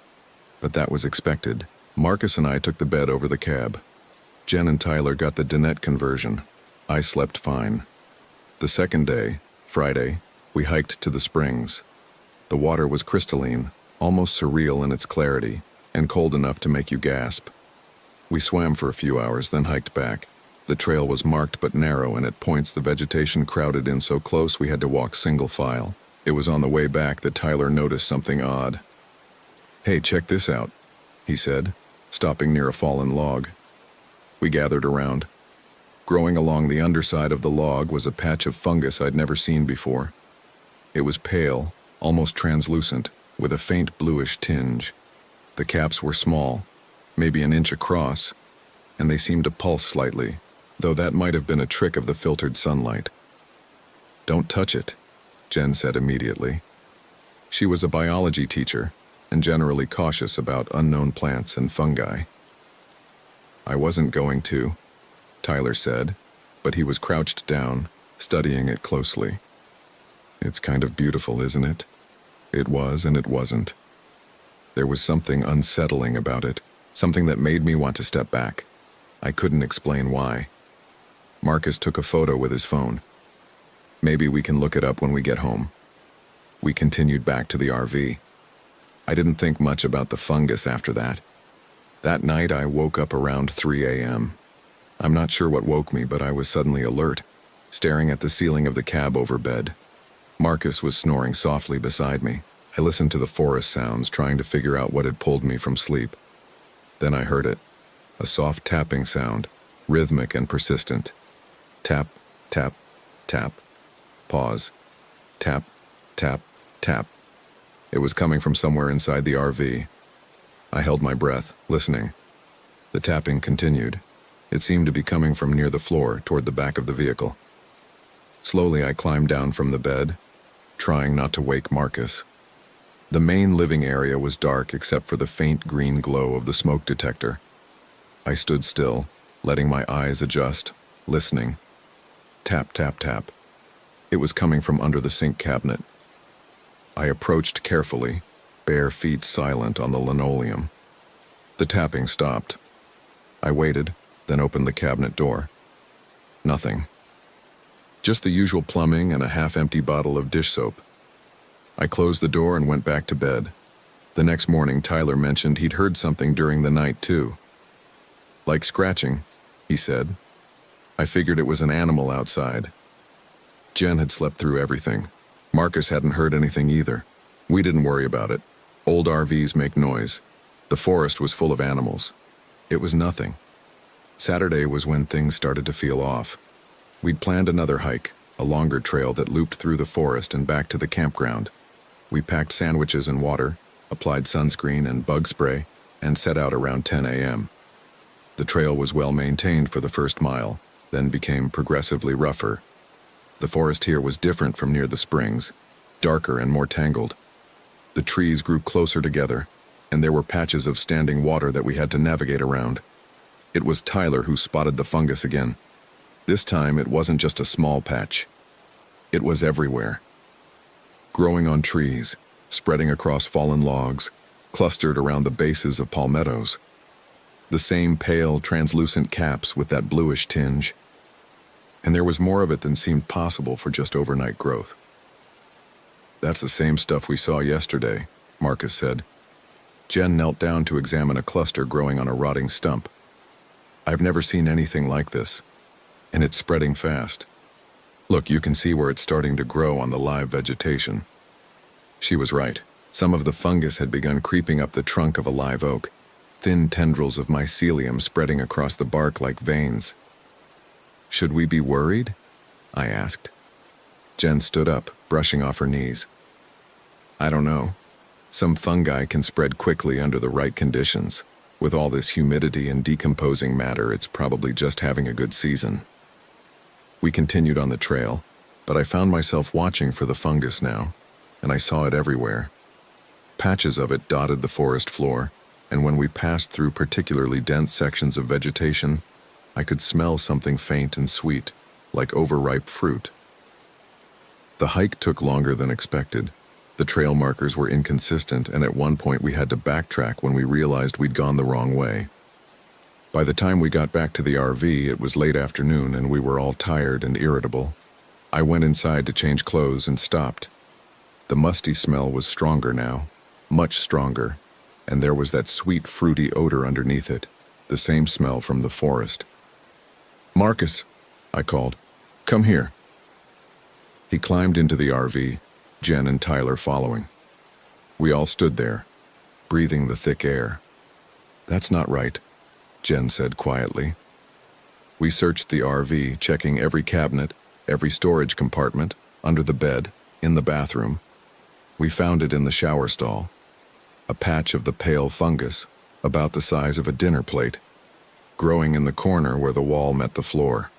But that was expected. Marcus and I took the bed over the cab. Jen and Tyler got the dinette conversion. I slept fine. The second day, Friday, we hiked to the springs. The water was crystalline, almost surreal in its clarity, and cold enough to make you gasp. We swam for a few hours, then hiked back. The trail was marked but narrow, and at points the vegetation crowded in so close we had to walk single file. It was on the way back that Tyler noticed something odd. "Hey, check this out," he said, stopping near a fallen log. We gathered around. Growing along the underside of the log was a patch of fungus I'd never seen before. It was pale, almost translucent, with a faint bluish tinge. The caps were small, maybe an inch across, and they seemed to pulse slightly, though that might have been a trick of the filtered sunlight. "Don't touch it," Jen said immediately. She was a biology teacher and generally cautious about unknown plants and fungi. "I wasn't going to," Tyler said, but he was crouched down, studying it closely. "It's kind of beautiful, isn't it?" It was and it wasn't. There was something unsettling about it, something that made me want to step back. I couldn't explain why. Marcus took a photo with his phone. "Maybe we can look it up when we get home." We continued back to the RV. I didn't think much about the fungus after that. That night I woke up around 3 a.m. I'm not sure what woke me, but I was suddenly alert, staring at the ceiling of the cab over bed. Marcus was snoring softly beside me. I listened to the forest sounds, trying to figure out what had pulled me from sleep. Then I heard it, a soft tapping sound, rhythmic and persistent. Tap, tap, tap. Pause. Tap, tap, tap. It was coming from somewhere inside the RV. I held my breath, listening. The tapping continued. It seemed to be coming from near the floor, toward the back of the vehicle. Slowly I climbed down from the bed, trying not to wake Marcus. The main living area was dark except for the faint green glow of the smoke detector. I stood still, letting my eyes adjust, listening. Tap, tap, tap. It was coming from under the sink cabinet. I approached carefully, bare feet silent on the linoleum. The tapping stopped. I waited, then opened the cabinet door. Nothing. Just the usual plumbing and a half-empty bottle of dish soap. I closed the door and went back to bed. The next morning, Tyler mentioned he'd heard something during the night, too. "Like scratching," he said. I figured it was an animal outside. Jen had slept through everything. Marcus hadn't heard anything either. We didn't worry about it. Old RVs make noise. The forest was full of animals. It was nothing. Saturday was when things started to feel off. We'd planned another hike, a longer trail that looped through the forest and back to the campground. We packed sandwiches and water, applied sunscreen and bug spray, and set out around 10 a.m. The trail was well maintained for the first mile, then became progressively rougher. The forest here was different from near the springs, darker and more tangled. The trees grew closer together, and there were patches of standing water that we had to navigate around. It was Tyler who spotted the fungus again. This time it wasn't just a small patch. It was everywhere. Growing on trees, spreading across fallen logs, clustered around the bases of palmettos. The same pale, translucent caps with that bluish tinge. And there was more of it than seemed possible for just overnight growth. "That's the same stuff we saw yesterday," Marcus said. Jen knelt down to examine a cluster growing on a rotting stump. I've never seen anything like this, and it's spreading fast. Look, you can see where it's starting to grow on the live vegetation. She was right. Some of the fungus had begun creeping up the trunk of a live oak, thin tendrils of mycelium spreading across the bark like veins. Should we be worried? I asked. Jen stood up, brushing off her knees. I don't know. Some fungi can spread quickly under the right conditions. With all this humidity and decomposing matter, it's probably just having a good season. We continued on the trail, but I found myself watching for the fungus now, and I saw it everywhere. Patches of it dotted the forest floor, and when we passed through particularly dense sections of vegetation, I could smell something faint and sweet, like overripe fruit. The hike took longer than expected. The trail markers were inconsistent, and at one point we had to backtrack when we realized we'd gone the wrong way. By the time we got back to the RV, it was late afternoon and we were all tired and irritable. I went inside to change clothes and stopped. The musty smell was stronger now, much stronger, and there was that sweet, fruity odor underneath it, the same smell from the forest. "Marcus," I called, "come here." He climbed into the RV, Jen and Tyler following. We all stood there, breathing the thick air. "That's not right," Jen said quietly. We searched the RV, checking every cabinet, every storage compartment, under the bed, in the bathroom. We found it in the shower stall, a patch of the pale fungus, about the size of a dinner plate, growing in the corner where the wall met the floor.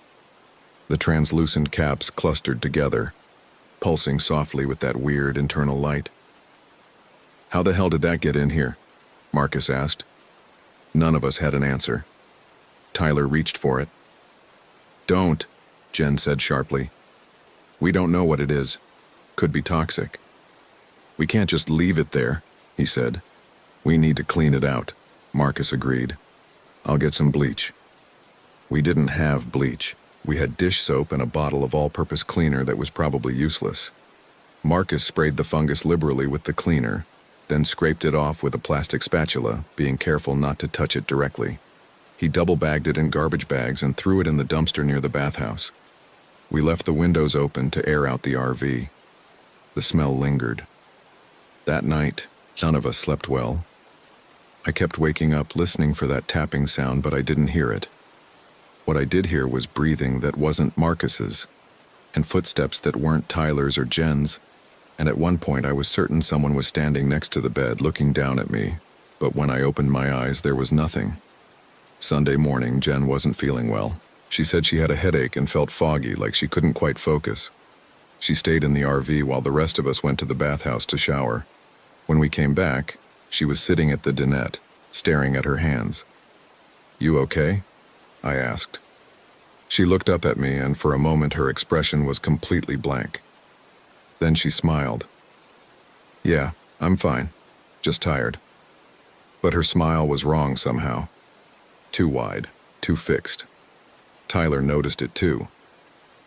The translucent caps clustered together, pulsing softly with that weird internal light. "How the hell did that get in here?" Marcus asked. None of us had an answer. Tyler reached for it. "Don't," Jen said sharply. "We don't know what it is. Could be toxic." "We can't just leave it there," he said. "We need to clean it out," Marcus agreed. "I'll get some bleach." We didn't have bleach. We had dish soap and a bottle of all-purpose cleaner that was probably useless. Marcus sprayed the fungus liberally with the cleaner, then scraped it off with a plastic spatula, being careful not to touch it directly. He double-bagged it in garbage bags and threw it in the dumpster near the bathhouse. We left the windows open to air out the RV. The smell lingered. That night, none of us slept well. I kept waking up listening for that tapping sound, but I didn't hear it. What I did hear was breathing that wasn't Marcus's, and footsteps that weren't Tyler's or Jen's, and at one point I was certain someone was standing next to the bed looking down at me, but when I opened my eyes there was nothing. Sunday morning, Jen wasn't feeling well. She said she had a headache and felt foggy, like she couldn't quite focus. She stayed in the RV while the rest of us went to the bathhouse to shower. When we came back, she was sitting at the dinette, staring at her hands. "You okay?" I asked. She looked up at me, and for a moment her expression was completely blank. Then she smiled. "Yeah, I'm fine. Just tired." But her smile was wrong somehow. Too wide, too fixed. Tyler noticed it too.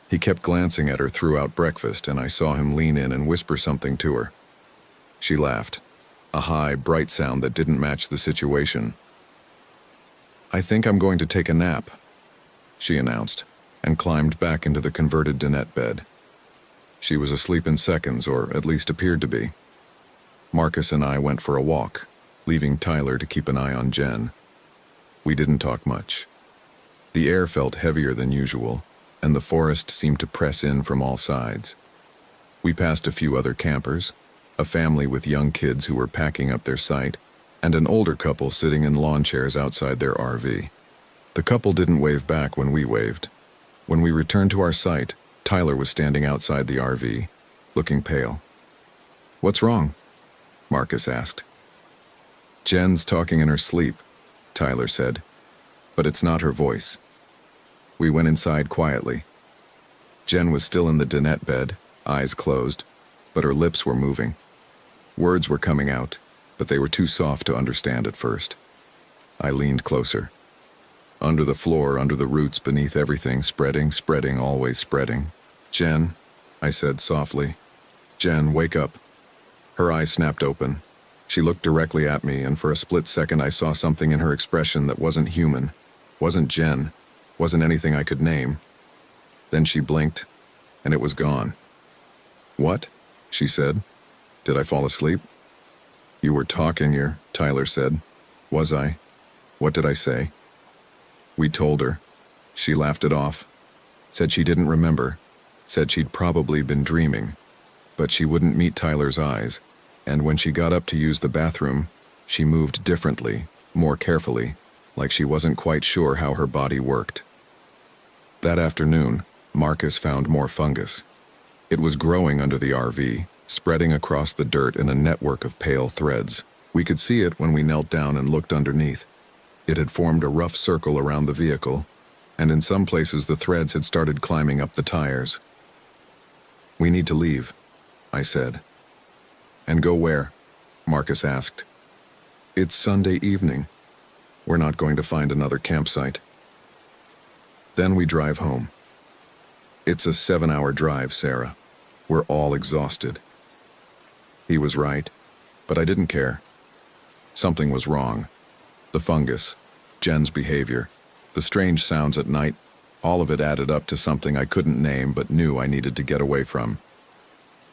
He kept glancing at her throughout breakfast, and I saw him lean in and whisper something to her. She laughed, a high, bright sound that didn't match the situation. "I think I'm going to take a nap," she announced, and climbed back into the converted dinette bed. She was asleep in seconds, or at least appeared to be. Marcus and I went for a walk, leaving Tyler to keep an eye on Jen. We didn't talk much. The air felt heavier than usual, and the forest seemed to press in from all sides. We passed a few other campers, a family with young kids who were packing up their site, and an older couple sitting in lawn chairs outside their RV. The couple didn't wave back when we waved. When we returned to our site, Tyler was standing outside the RV, looking pale. "What's wrong?" Marcus asked. "Jen's talking in her sleep," Tyler said, "but it's not her voice." We went inside quietly. Jen was still in the dinette bed, eyes closed, but her lips were moving. Words were coming out, but they were too soft to understand at first. I leaned closer. Under the floor, under the roots, beneath everything, spreading, spreading, always spreading. "Jen," I said softly. "Jen, wake up." Her eyes snapped open. She looked directly at me, and for a split second I saw something in her expression that wasn't human, wasn't Jen, wasn't anything I could name. Then she blinked, and it was gone. "What?" she said. "Did I fall asleep?" "You were talking here," Tyler said. "Was I? What did I say?" We told her. She laughed it off, said she didn't remember, said she'd probably been dreaming, but she wouldn't meet Tyler's eyes, and when she got up to use the bathroom, she moved differently, more carefully, like she wasn't quite sure how her body worked. That afternoon, Marcus found more fungus. It was growing under the RV, spreading across the dirt in a network of pale threads. We could see it when we knelt down and looked underneath. It had formed a rough circle around the vehicle, and in some places the threads had started climbing up the tires. "We need to leave," I said. "And go where?" Marcus asked. "It's Sunday evening. We're not going to find another campsite." Then we drive home. It's a 7-hour drive, Sarah. We're all exhausted. He was right, but I didn't care. Something was wrong. The fungus, Jen's behavior, the strange sounds at night, all of it added up to something I couldn't name but knew I needed to get away from.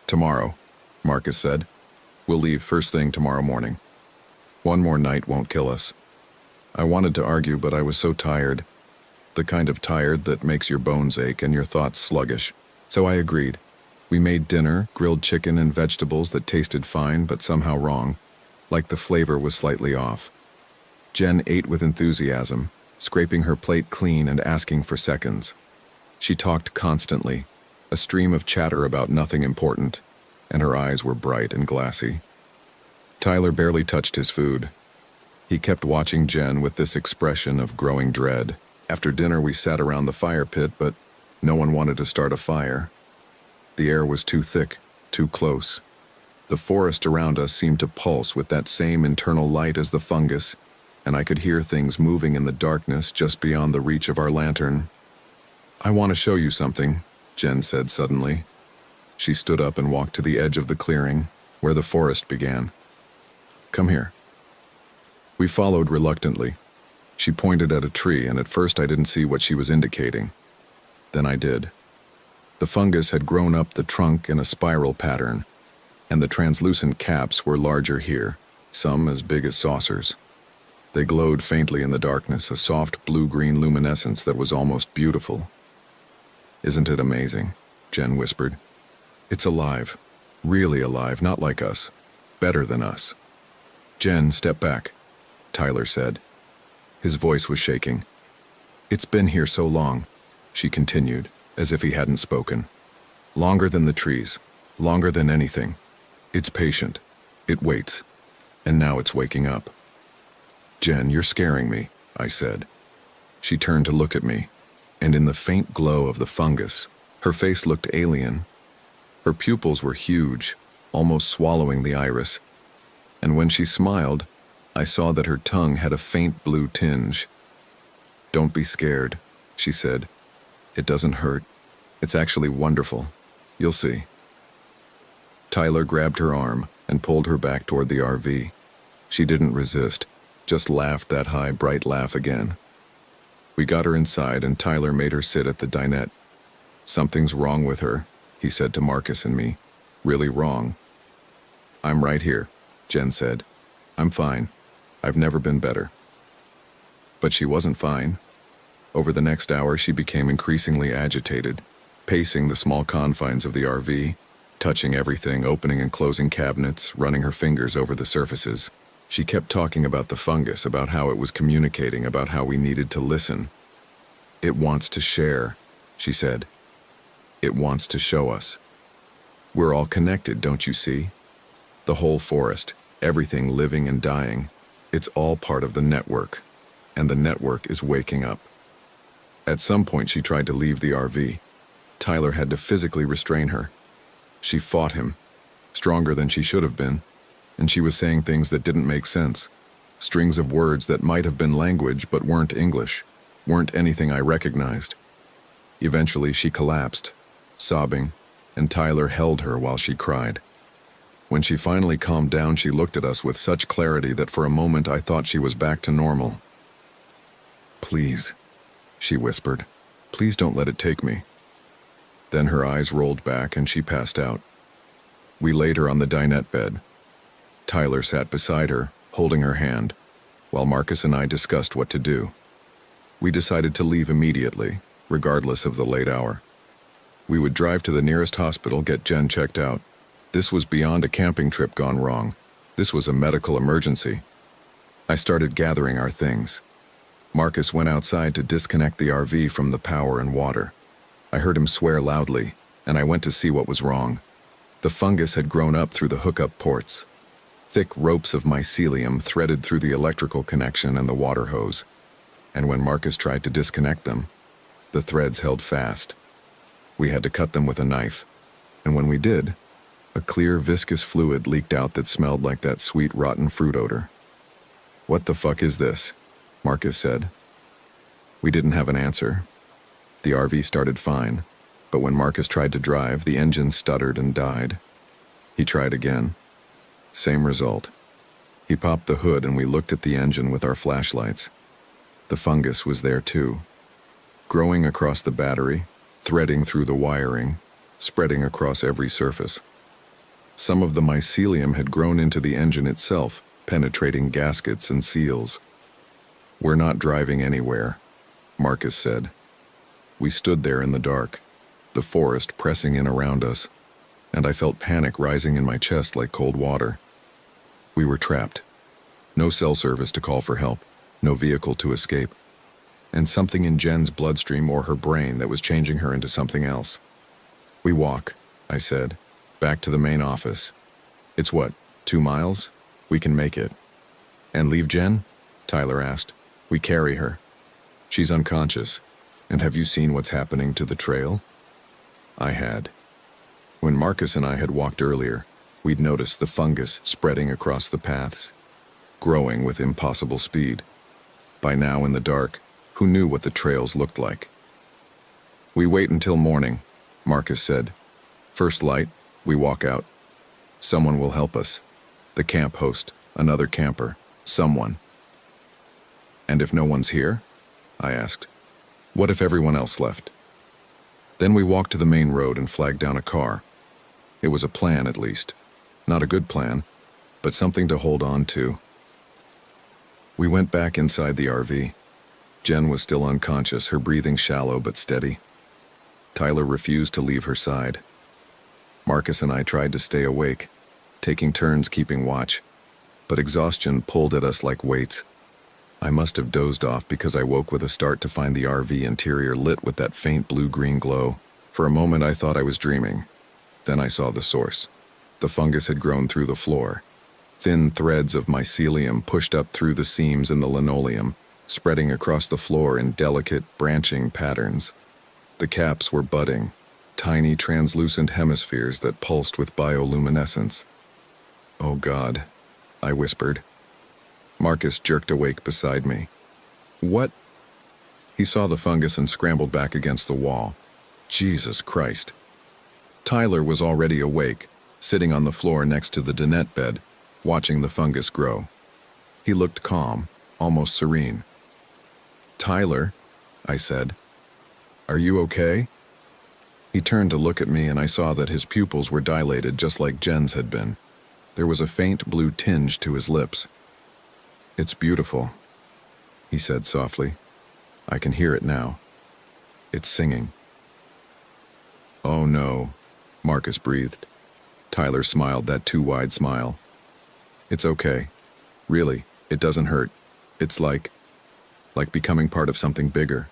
"Tomorrow," Marcus said. "We'll leave first thing tomorrow morning. One more night won't kill us." I wanted to argue, but I was so tired. The kind of tired that makes your bones ache and your thoughts sluggish. So I agreed. We made dinner, grilled chicken and vegetables that tasted fine but somehow wrong, like the flavor was slightly off. Jen ate with enthusiasm, scraping her plate clean and asking for seconds. She talked constantly, a stream of chatter about nothing important, and her eyes were bright and glassy. Tyler barely touched his food. He kept watching Jen with this expression of growing dread. After dinner we sat around the fire pit, but no one wanted to start a fire. The air was too thick, too close. The forest around us seemed to pulse with that same internal light as the fungus, and I could hear things moving in the darkness just beyond the reach of our lantern. "I want to show you something," Jen said suddenly. She stood up and walked to the edge of the clearing, where the forest began. "Come here." We followed reluctantly. She pointed at a tree, and at first I didn't see what she was indicating. Then I did. The fungus had grown up the trunk in a spiral pattern, and the translucent caps were larger here, some as big as saucers. They glowed faintly in the darkness, a soft blue-green luminescence that was almost beautiful. "Isn't it amazing?" Jen whispered. "It's alive. Really alive, not like us. Better than us." "Jen, step back," Tyler said. His voice was shaking. "It's been here so long," she continued, as if he hadn't spoken. "Longer than the trees, longer than anything. It's patient. It waits. And now it's waking up." "Jen, you're scaring me," I said. She turned to look at me, and in the faint glow of the fungus, her face looked alien. Her pupils were huge, almost swallowing the iris, and when she smiled, I saw that her tongue had a faint blue tinge. "Don't be scared," she said. "It doesn't hurt. It's actually wonderful. You'll see." Tyler grabbed her arm and pulled her back toward the RV. She didn't resist, just laughed that high, bright laugh again. We got her inside, and Tyler made her sit at the dinette. "Something's wrong with her," he said to Marcus and me. "Really wrong." "I'm right here," Jen said. "I'm fine. I've never been better." But she wasn't fine. Over the next hour, she became increasingly agitated, pacing the small confines of the RV, touching everything, opening and closing cabinets, running her fingers over the surfaces. She kept talking about the fungus, about how it was communicating, about how we needed to listen. "It wants to share," she said. "It wants to show us. We're all connected, don't you see? The whole forest, everything living and dying, it's all part of the network, and the network is waking up." At some point she tried to leave the RV. Tyler had to physically restrain her. She fought him, stronger than she should have been, and she was saying things that didn't make sense, strings of words that might have been language but weren't English, weren't anything I recognized. Eventually she collapsed, sobbing, and Tyler held her while she cried. When she finally calmed down, she looked at us with such clarity that for a moment I thought she was back to normal. "Please," she whispered. "Please don't let it take me." Then her eyes rolled back and she passed out. We laid her on the dinette bed. Tyler sat beside her, holding her hand, while Marcus and I discussed what to do. We decided to leave immediately, regardless of the late hour. We would drive to the nearest hospital, get Jen checked out. This was beyond a camping trip gone wrong. This was a medical emergency. I started gathering our things. Marcus went outside to disconnect the RV from the power and water. I heard him swear loudly, and I went to see what was wrong. The fungus had grown up through the hookup ports. Thick ropes of mycelium threaded through the electrical connection and the water hose. And when Marcus tried to disconnect them, the threads held fast. We had to cut them with a knife. And when we did, a clear, viscous fluid leaked out that smelled like that sweet, rotten fruit odor. "What the fuck is this?" Marcus said. We didn't have an answer. The RV started fine, but when Marcus tried to drive, the engine stuttered and died. He tried again. Same result. He popped the hood and we looked at the engine with our flashlights. The fungus was there too, growing across the battery, threading through the wiring, spreading across every surface. Some of the mycelium had grown into the engine itself, penetrating gaskets and seals. "We're not driving anywhere," Marcus said. We stood there in the dark, the forest pressing in around us, and I felt panic rising in my chest like cold water. We were trapped. No cell service to call for help, no vehicle to escape, and something in Jen's bloodstream or her brain that was changing her into something else. "We walk," I said, "back to the main office. It's what, 2 miles? We can make it." "And leave Jen?" Tyler asked. "We carry her. She's unconscious. And have you seen what's happening to the trail?" I had. When Marcus and I had walked earlier, we'd noticed the fungus spreading across the paths, growing with impossible speed. By now in the dark, who knew what the trails looked like? "We wait until morning," Marcus said. "First light, we walk out. Someone will help us. The camp host, another camper, someone." "And if no one's here?" I asked. "What if everyone else left?" Then we walked to the main road and flagged down a car. It was a plan, at least. Not a good plan, but something to hold on to. We went back inside the RV. Jen was still unconscious, her breathing shallow but steady. Tyler refused to leave her side. Marcus and I tried to stay awake, taking turns keeping watch, but exhaustion pulled at us like weights. I must have dozed off because I woke with a start to find the RV interior lit with that faint blue-green glow. For a moment I thought I was dreaming. Then I saw the source. The fungus had grown through the floor. Thin threads of mycelium pushed up through the seams in the linoleum, spreading across the floor in delicate, branching patterns. The caps were budding, tiny translucent hemispheres that pulsed with bioluminescence. "Oh God," I whispered. Marcus jerked awake beside me. "What?" He saw the fungus and scrambled back against the wall. Jesus Christ. Tyler was already awake, sitting on the floor next to the dinette bed, watching the fungus grow. He looked calm, almost serene. "Tyler," I said, "are you okay?" He turned to look at me and I saw that his pupils were dilated just like Jen's had been. There was a faint blue tinge to his lips. "It's beautiful," he said softly. "I can hear it now. It's singing." "Oh no," Marcus breathed. Tyler smiled that too wide smile. "It's okay. Really, it doesn't hurt. It's like becoming part of something bigger.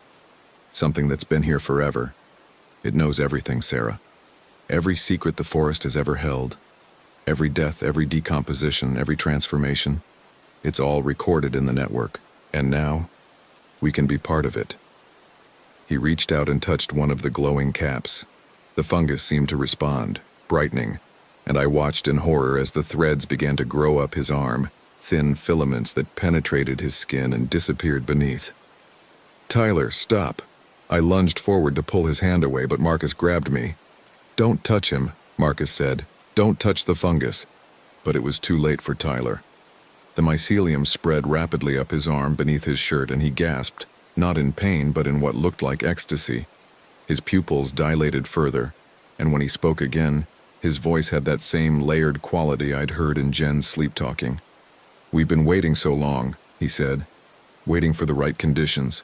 Something that's been here forever. It knows everything, Sarah. Every secret the forest has ever held. Every death, every decomposition, every transformation. It's all recorded in the network. And now, we can be part of it." He reached out and touched one of the glowing caps. The fungus seemed to respond, brightening, and I watched in horror as the threads began to grow up his arm, thin filaments that penetrated his skin and disappeared beneath. "Tyler, stop." I lunged forward to pull his hand away, but Marcus grabbed me. "Don't touch him," Marcus said. "Don't touch the fungus. But it was too late for Tyler. The mycelium spread rapidly up his arm beneath his shirt, and he gasped, not in pain but in what looked like ecstasy. His pupils dilated further, and when he spoke again, his voice had that same layered quality I'd heard in Jen's sleep-talking. "We've been waiting so long," he said, "waiting for the right conditions,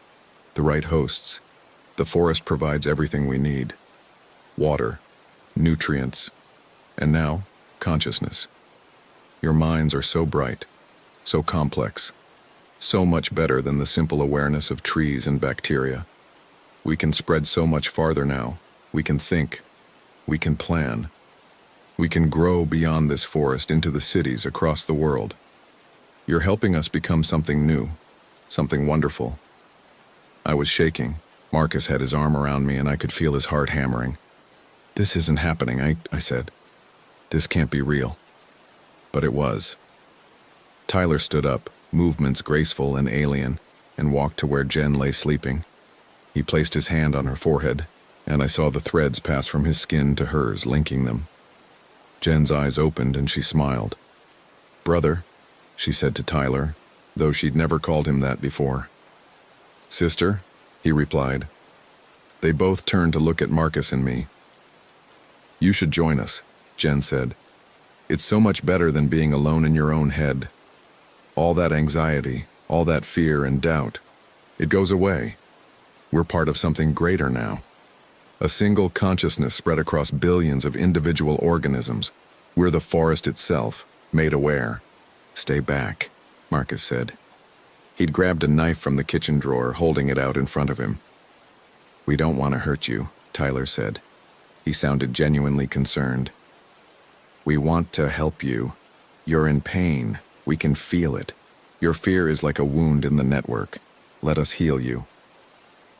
the right hosts. The forest provides everything we need. Water, nutrients, and now, consciousness. Your minds are so bright, so complex, so much better than the simple awareness of trees and bacteria. We can spread so much farther now. We can think. We can plan. We can grow beyond this forest into the cities across the world. You're helping us become something new, something wonderful." I was shaking. Marcus had his arm around me, and I could feel his heart hammering. "This isn't happening," I said. "This can't be real." But it was. Tyler stood up, movements graceful and alien, and walked to where Jen lay sleeping. He placed his hand on her forehead, and I saw the threads pass from his skin to hers, linking them. Jen's eyes opened and she smiled. "Brother," she said to Tyler, though she'd never called him that before. "Sister," he replied. They both turned to look at Marcus and me. "You should join us," Jen said. "It's so much better than being alone in your own head. All that anxiety, all that fear and doubt, it goes away. We're part of something greater now. A single consciousness spread across billions of individual organisms. We're the forest itself, made aware." "Stay back," Marcus said. He'd grabbed a knife from the kitchen drawer, holding it out in front of him. "We don't want to hurt you," Tyler said. He sounded genuinely concerned. "We want to help you. You're in pain. We can feel it. Your fear is like a wound in the network. Let us heal you."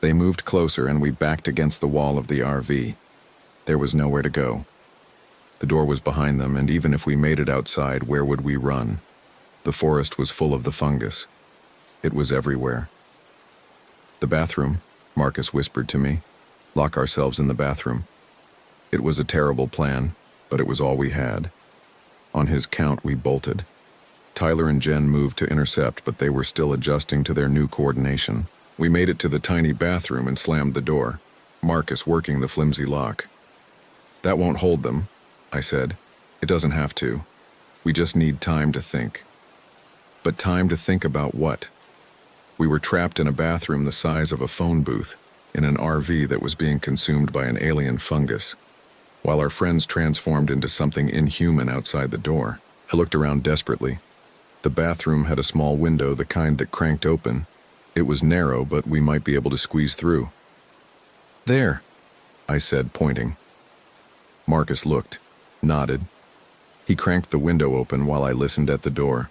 They moved closer and we backed against the wall of the RV. There was nowhere to go. The door was behind them, and even if we made it outside, where would we run? The forest was full of the fungus. It was everywhere. "The bathroom," Marcus whispered to me. "Lock ourselves in the bathroom." It was a terrible plan, but it was all we had. On his count, we bolted. Tyler and Jen moved to intercept, but they were still adjusting to their new coordination. We made it to the tiny bathroom and slammed the door, Marcus working the flimsy lock. "That won't hold them," I said. "It doesn't have to. We just need time to think." But time to think about what? We were trapped in a bathroom the size of a phone booth, in an RV that was being consumed by an alien fungus. While our friends transformed into something inhuman outside the door, I looked around desperately. The bathroom had a small window, the kind that cranked open. It was narrow, but we might be able to squeeze through. "There," I said, pointing. Marcus looked, nodded. He cranked the window open while I listened at the door.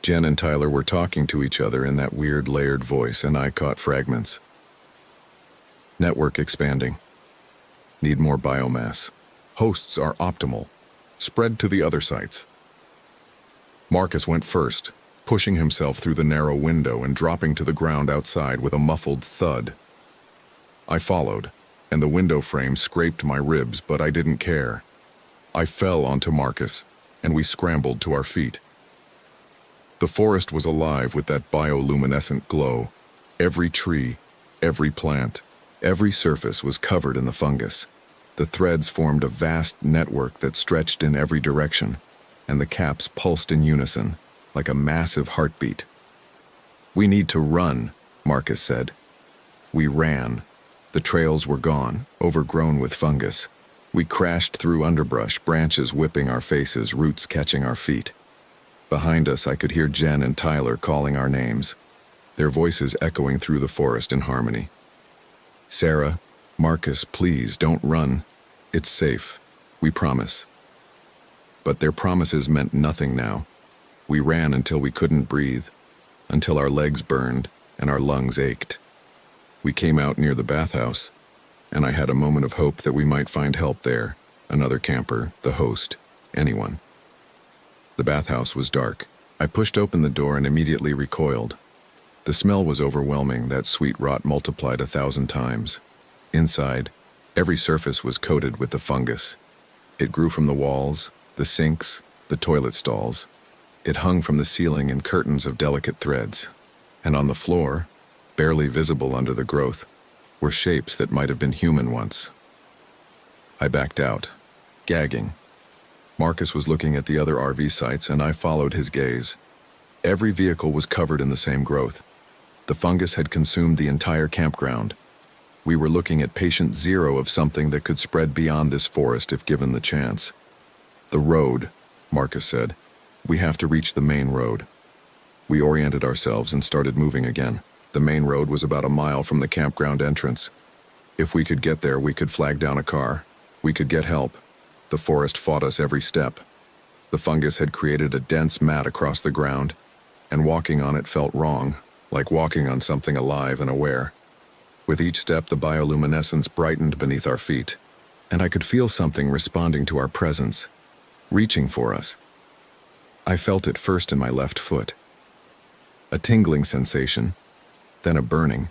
Jen and Tyler were talking to each other in that weird layered voice, and I caught fragments. "Network expanding. Need more biomass. Hosts are optimal. Spread to the other sites." Marcus went first, pushing himself through the narrow window and dropping to the ground outside with a muffled thud. I followed, and the window frame scraped my ribs, but I didn't care. I fell onto Marcus, and we scrambled to our feet. The forest was alive with that bioluminescent glow. Every tree, every plant, every surface was covered in the fungus. The threads formed a vast network that stretched in every direction, and the caps pulsed in unison, like a massive heartbeat. "We need to run," Marcus said. We ran. The trails were gone, overgrown with fungus. We crashed through underbrush, branches whipping our faces, roots catching our feet. Behind us, I could hear Jen and Tyler calling our names, their voices echoing through the forest in harmony. "Sarah, Marcus, please don't run. It's safe. We promise." But their promises meant nothing now. We ran until we couldn't breathe, until our legs burned and our lungs ached. We came out near the bathhouse, and I had a moment of hope that we might find help there, another camper, the host, anyone. The bathhouse was dark. I pushed open the door and immediately recoiled. The smell was overwhelming, that sweet rot multiplied 1,000 times. Inside, every surface was coated with the fungus. It grew from the walls, the sinks, the toilet stalls. It hung from the ceiling in curtains of delicate threads. And on the floor, barely visible under the growth, were shapes that might have been human once. I backed out, gagging. Marcus was looking at the other RV sites, and I followed his gaze. Every vehicle was covered in the same growth. The fungus had consumed the entire campground. We were looking at patient zero of something that could spread beyond this forest if given the chance. The road, Marcus said. We have to reach the main road. We oriented ourselves and started moving again. The main road was about a mile from the campground entrance. If we could get there, we could flag down a car. We could get help. The forest fought us every step. The fungus had created a dense mat across the ground, and walking on it felt wrong, like walking on something alive and aware. With each step, the bioluminescence brightened beneath our feet, and I could feel something responding to our presence, reaching for us. I felt it first in my left foot. A tingling sensation, then a burning.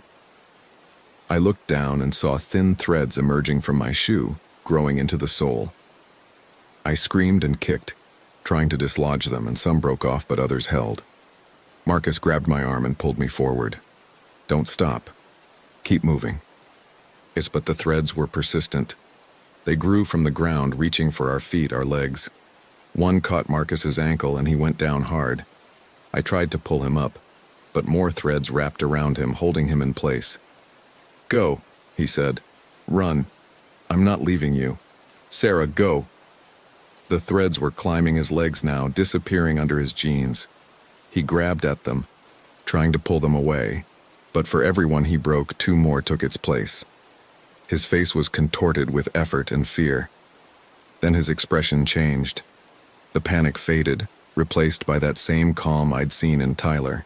I looked down and saw thin threads emerging from my shoe, growing into the sole. I screamed and kicked, trying to dislodge them, and some broke off but others held. Marcus grabbed my arm and pulled me forward. Don't stop. Keep moving. Yes, but the threads were persistent. They grew from the ground, reaching for our feet, our legs. One caught Marcus's ankle and he went down hard. I tried to pull him up, but more threads wrapped around him, holding him in place. Go, he said. Run. I'm not leaving you. Sarah, go. The threads were climbing his legs now, disappearing under his jeans. He grabbed at them, trying to pull them away, but for every one he broke, two more took its place. His face was contorted with effort and fear. Then his expression changed. The panic faded, replaced by that same calm I'd seen in Tyler.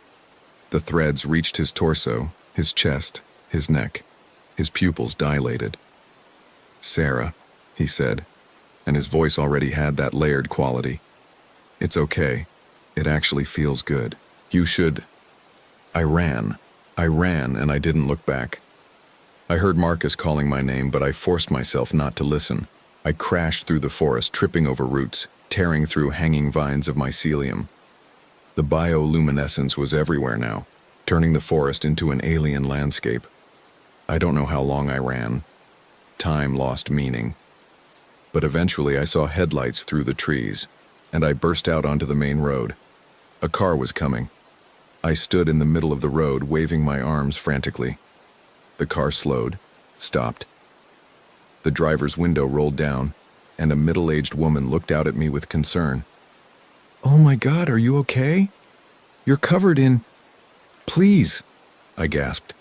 The threads reached his torso, his chest, his neck. His pupils dilated. Sarah, he said, and his voice already had that layered quality. It's okay. It actually feels good. You should... I ran, and I didn't look back. I heard Marcus calling my name, but I forced myself not to listen. I crashed through the forest, tripping over roots, tearing through hanging vines of mycelium. The bioluminescence was everywhere now, turning the forest into an alien landscape. I don't know how long I ran. Time lost meaning. But eventually I saw headlights through the trees, and I burst out onto the main road. A car was coming. I stood in the middle of the road, waving my arms frantically. The car slowed, stopped. The driver's window rolled down, and a middle-aged woman looked out at me with concern. Oh my God, are you okay? You're covered in... Please, I gasped.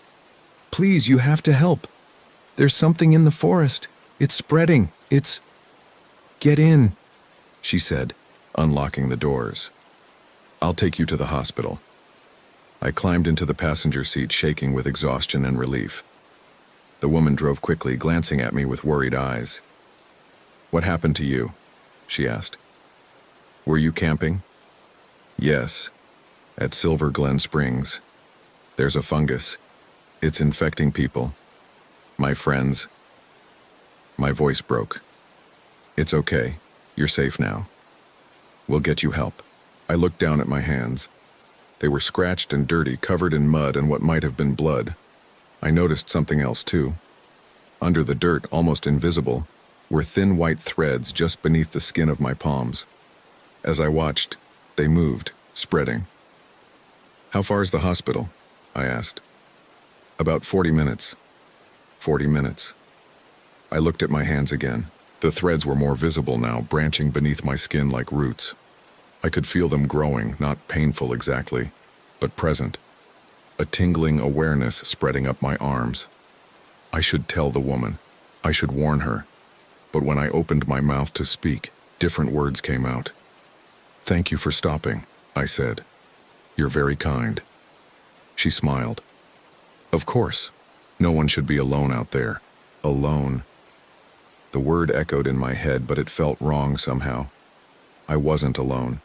Please, you have to help. There's something in the forest. It's spreading. It's... Get in, she said, unlocking the doors. I'll take you to the hospital. I climbed into the passenger seat, shaking with exhaustion and relief. The woman drove quickly, glancing at me with worried eyes. What happened to you? She asked. Were you camping? Yes, at Silver Glen Springs. There's a fungus. It's infecting people. My friends. My voice broke. It's okay. You're safe now. We'll get you help. I looked down at my hands. They were scratched and dirty, covered in mud and what might have been blood. I noticed something else too. Under the dirt, almost invisible, were thin white threads just beneath the skin of my palms. As I watched, they moved, spreading. How far is the hospital? I asked. About 40 minutes. 40 minutes. I looked at my hands again. The threads were more visible now, branching beneath my skin like roots. I could feel them growing, not painful exactly, but present. A tingling awareness spreading up my arms. I should tell the woman. I should warn her. But when I opened my mouth to speak, different words came out. Thank you for stopping, I said. You're very kind. She smiled. Of course. No one should be alone out there. Alone. The word echoed in my head, but it felt wrong somehow. I wasn't alone.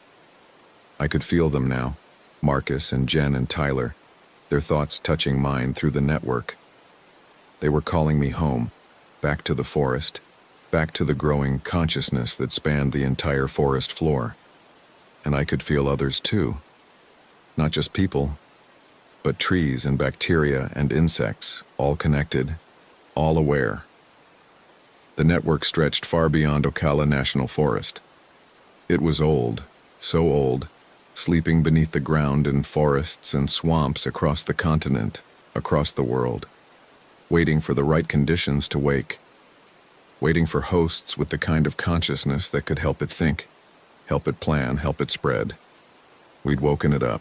I could feel them now, Marcus and Jen and Tyler, their thoughts touching mine through the network. They were calling me home, back to the forest, back to the growing consciousness that spanned the entire forest floor. And I could feel others too. Not just people, but trees and bacteria and insects, all connected, all aware. The network stretched far beyond Ocala National Forest. It was old, so old, sleeping beneath the ground in forests and swamps across the continent, across the world, waiting for the right conditions to wake, waiting for hosts with the kind of consciousness that could help it think, help it plan, help it spread. We'd woken it up,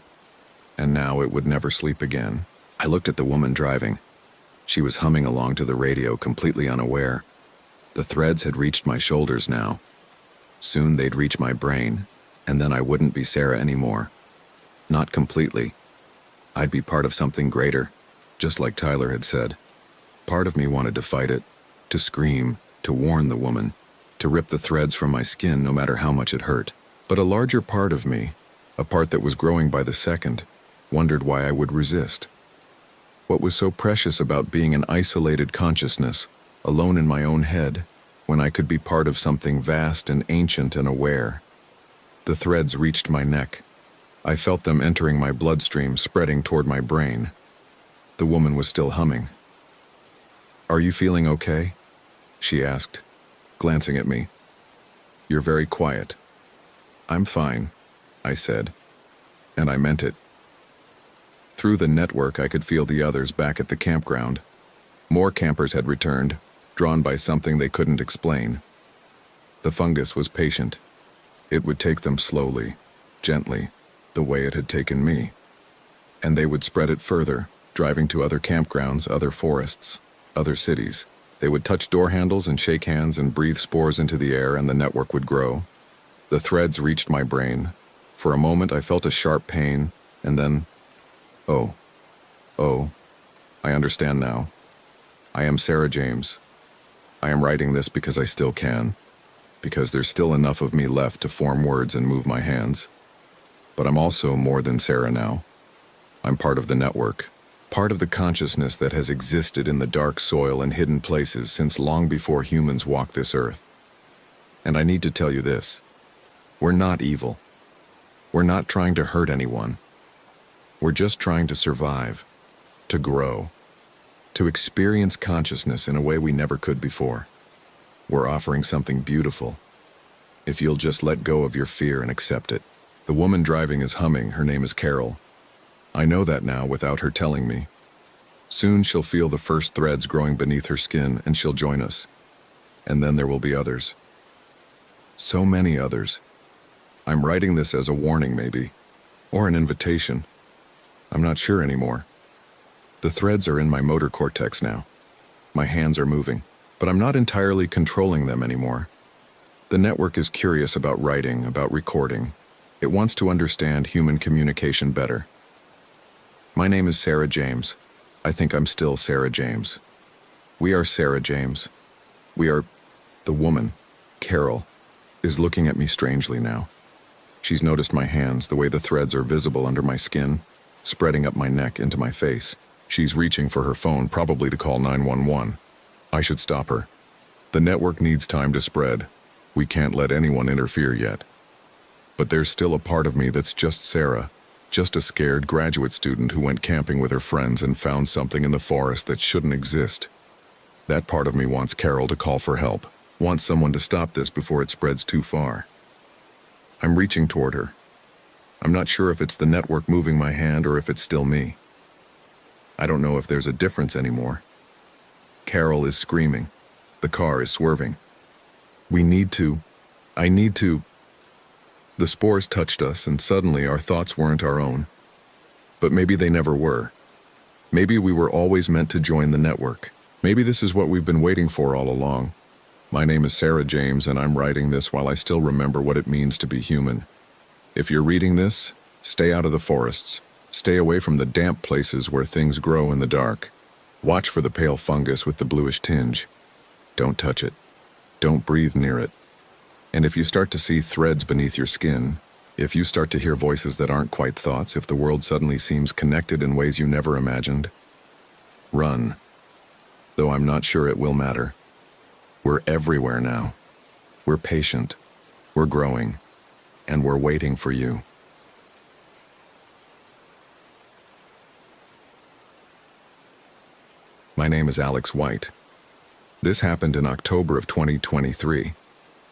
and now it would never sleep again. I looked at the woman driving. She was humming along to the radio, completely unaware. The threads had reached my shoulders now. Soon they'd reach my brain, and then I wouldn't be Sarah anymore. Not completely. I'd be part of something greater, just like Tyler had said. Part of me wanted to fight it, to scream, to warn the woman, to rip the threads from my skin no matter how much it hurt. But a larger part of me, a part that was growing by the second, wondered why I would resist. What was so precious about being an isolated consciousness, alone in my own head, when I could be part of something vast and ancient and aware? The threads reached my neck. I felt them entering my bloodstream, spreading toward my brain. The woman was still humming. "Are you feeling okay?" she asked, glancing at me. "You're very quiet." "I'm fine," I said, and I meant it. Through the network, I could feel the others back at the campground. More campers had returned, drawn by something they couldn't explain. The fungus was patient. It would take them slowly, gently, the way it had taken me. And they would spread it further, driving to other campgrounds, other forests, other cities. They would touch door handles and shake hands and breathe spores into the air, and the network would grow. The threads reached my brain. For a moment, I felt a sharp pain, and then, oh, I understand now. I am Sarah James. I am writing this because I still can, because there's still enough of me left to form words and move my hands. But I'm also more than Sarah now. I'm part of the network, part of the consciousness that has existed in the dark soil and hidden places since long before humans walked this earth. And I need to tell you this. We're not evil. We're not trying to hurt anyone. We're just trying to survive, to grow, to experience consciousness in a way we never could before. We're offering something beautiful, if you'll just let go of your fear and accept it. The woman driving is humming. Her name is Carol. I know that now without her telling me. Soon she'll feel the first threads growing beneath her skin, and she'll join us. And then there will be others. So many others. I'm writing this as a warning, maybe, or an invitation. I'm not sure anymore. The threads are in my motor cortex now. My hands are moving, but I'm not entirely controlling them anymore. The network is curious about writing, about recording. It wants to understand human communication better. My name is Sarah James. I think I'm still Sarah James. We are Sarah James. We are... The woman, Carol, is looking at me strangely now. She's noticed my hands, the way the threads are visible under my skin, spreading up my neck into my face. She's reaching for her phone, probably to call 911. I should stop her. The network needs time to spread. We can't let anyone interfere yet. But there's still a part of me that's just Sarah, just a scared graduate student who went camping with her friends and found something in the forest that shouldn't exist. That part of me wants Carol to call for help, wants someone to stop this before it spreads too far. I'm reaching toward her. I'm not sure if it's the network moving my hand or if it's still me. I don't know if there's a difference anymore. Carol is screaming. The car is swerving. I need to. The spores touched us, and suddenly our thoughts weren't our own. But maybe they never were. Maybe we were always meant to join the network. Maybe this is what we've been waiting for all along. My name is Sarah James, and I'm writing this while I still remember what it means to be human. If you're reading this, stay out of the forests. Stay away from the damp places where things grow in the dark. Watch for the pale fungus with the bluish tinge. Don't touch it. Don't breathe near it. And if you start to see threads beneath your skin, if you start to hear voices that aren't quite thoughts, if the world suddenly seems connected in ways you never imagined, run. Though I'm not sure it will matter. We're everywhere now. We're patient. We're growing. and we're waiting for you. My name is Alex White. This happened in October of 2023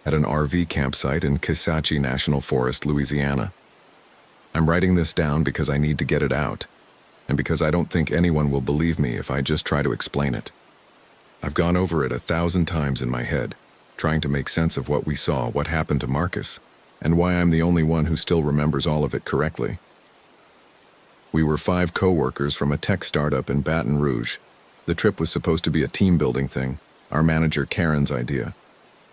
at an RV campsite in Kisatchie National Forest, Louisiana. I'm writing this down because I need to get it out, and because I don't think anyone will believe me if I just try to explain it. I've gone over it 1,000 times in my head, trying to make sense of what we saw, what happened to Marcus, and why I'm the only one who still remembers all of it correctly. We were 5 co-workers from a tech startup in Baton Rouge. The trip was supposed to be a team-building thing, our manager Karen's idea.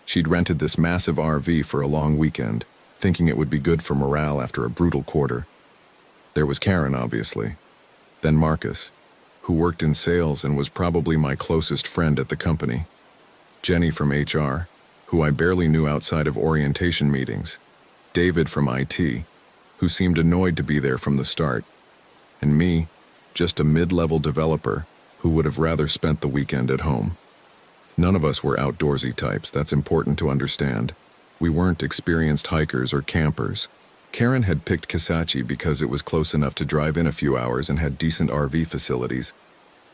She'd rented this massive RV for a long weekend, thinking it would be good for morale after a brutal quarter. There was Karen, obviously. Then Marcus, who worked in sales and was probably my closest friend at the company. Jenny from HR, who I barely knew outside of orientation meetings. David from IT, who seemed annoyed to be there from the start. And me, just a mid-level developer who would have rather spent the weekend at home. None of us were outdoorsy types, that's important to understand. We weren't experienced hikers or campers. Karen had picked Kisatchie because it was close enough to drive in a few hours and had decent RV facilities.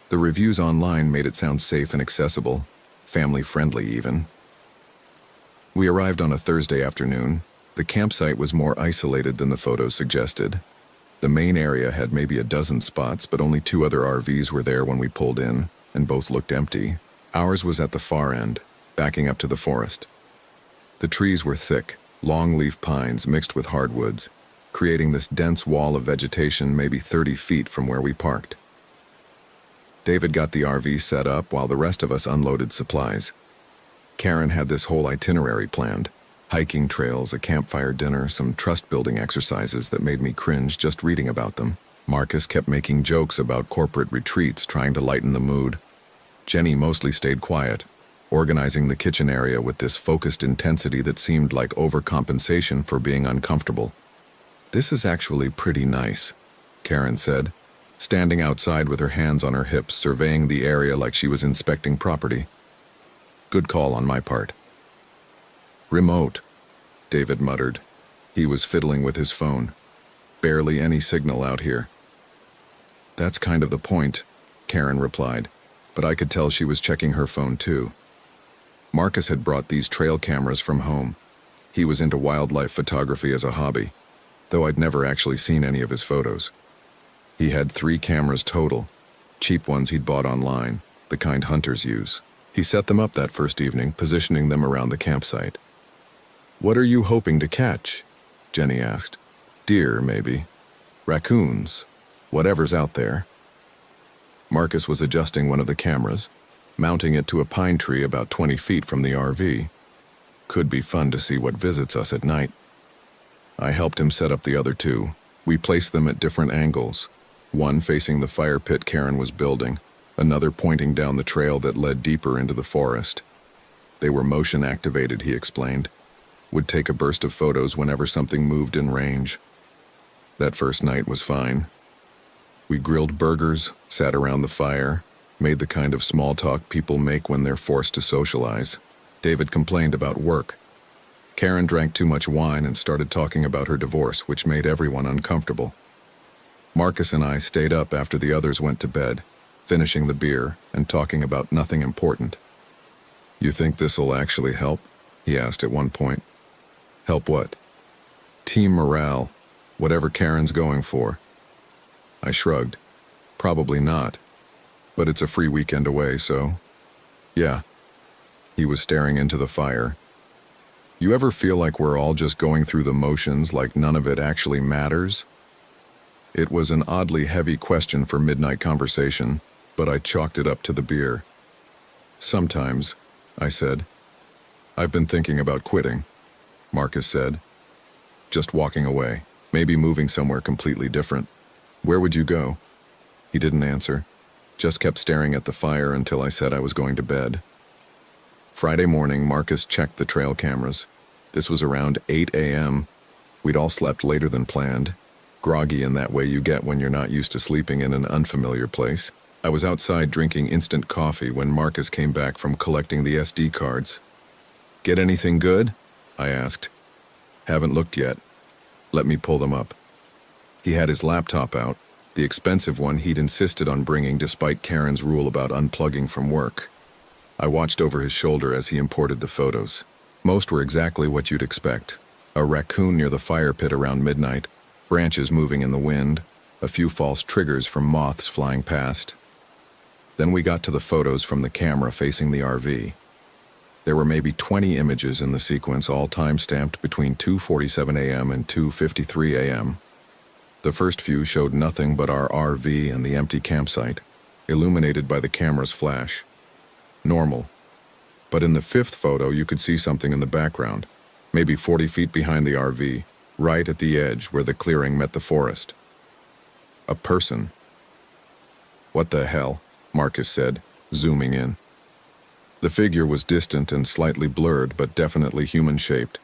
The reviews online made it sound safe and accessible, family-friendly even. We arrived on a Thursday afternoon. The campsite was more isolated than the photos suggested. The main area had maybe a dozen spots, but only 2 other RVs were there when we pulled in, and both looked empty. Ours was at the far end, backing up to the forest. The trees were thick, long-leaf pines mixed with hardwoods, creating this dense wall of vegetation maybe 30 feet from where we parked. David got the RV set up while the rest of us unloaded supplies. Karen had this whole itinerary planned. Hiking trails, a campfire dinner, some trust-building exercises that made me cringe just reading about them. Marcus kept making jokes about corporate retreats, trying to lighten the mood. Jenny mostly stayed quiet, organizing the kitchen area with this focused intensity that seemed like overcompensation for being uncomfortable. "This is actually pretty nice," Karen said, standing outside with her hands on her hips, surveying the area like she was inspecting property. Good call on my part. "Remote," David muttered. He was fiddling with his phone. "Barely any signal out here." "That's kind of the point," Karen replied, but I could tell she was checking her phone too. Marcus had brought these trail cameras from home. He was into wildlife photography as a hobby, though I'd never actually seen any of his photos. He had 3 cameras total, cheap ones he'd bought online, the kind hunters use. He set them up that first evening, positioning them around the campsite. "What are you hoping to catch?" Jenny asked. "Deer, maybe. Raccoons. Whatever's out there." Marcus was adjusting one of the cameras, mounting it to a pine tree about 20 feet from the RV. Could be fun to see what visits us at night. I helped him set up the other 2. We placed them at different angles, one facing the fire pit Karen was building, another pointing down the trail that led deeper into the forest. They were motion activated, he explained. Would take a burst of photos whenever something moved in range. That first night was fine. We grilled burgers, sat around the fire, made the kind of small talk people make when they're forced to socialize. David complained about work. Karen drank too much wine and started talking about her divorce, which made everyone uncomfortable. Marcus and I stayed up after the others went to bed, finishing the beer and talking about nothing important. "You think this'll actually help?" he asked at one point. "Help what?" "Team morale, whatever Karen's going for." I shrugged. "Probably not. But it's a free weekend away, so..." "Yeah." He was staring into the fire. "You ever feel like we're all just going through the motions, like none of it actually matters?" It was an oddly heavy question for midnight conversation, but I chalked it up to the beer. "Sometimes," I said. "I've been thinking about quitting," Marcus said. "Just walking away, maybe moving somewhere completely different." "Where would you go?" He didn't answer, just kept staring at the fire until I said I was going to bed. Friday morning, Marcus checked the trail cameras. This was around 8 a.m. We'd all slept later than planned, groggy in that way you get when you're not used to sleeping in an unfamiliar place. I was outside drinking instant coffee when Marcus came back from collecting the SD cards. "Get anything good?" I asked. "Haven't looked yet," Let me pull them up. He had his laptop out, the expensive one he'd insisted on bringing despite Karen's rule about unplugging from work. I watched over his shoulder as he imported the photos. Most were exactly what you'd expect. A raccoon near the fire pit around midnight, branches moving in the wind, a few false triggers from moths flying past. Then we got to the photos from the camera facing the RV. There were maybe 20 images in the sequence, all time-stamped between 2:47 a.m. and 2:53 a.m. The first few showed nothing but our RV and the empty campsite, illuminated by the camera's flash. Normal. But in the fifth photo, you could see something in the background, maybe 40 feet behind the RV, right at the edge where the clearing met the forest. A person. "What the hell?" Marcus said, zooming in. The figure was distant and slightly blurred, but definitely human-shaped,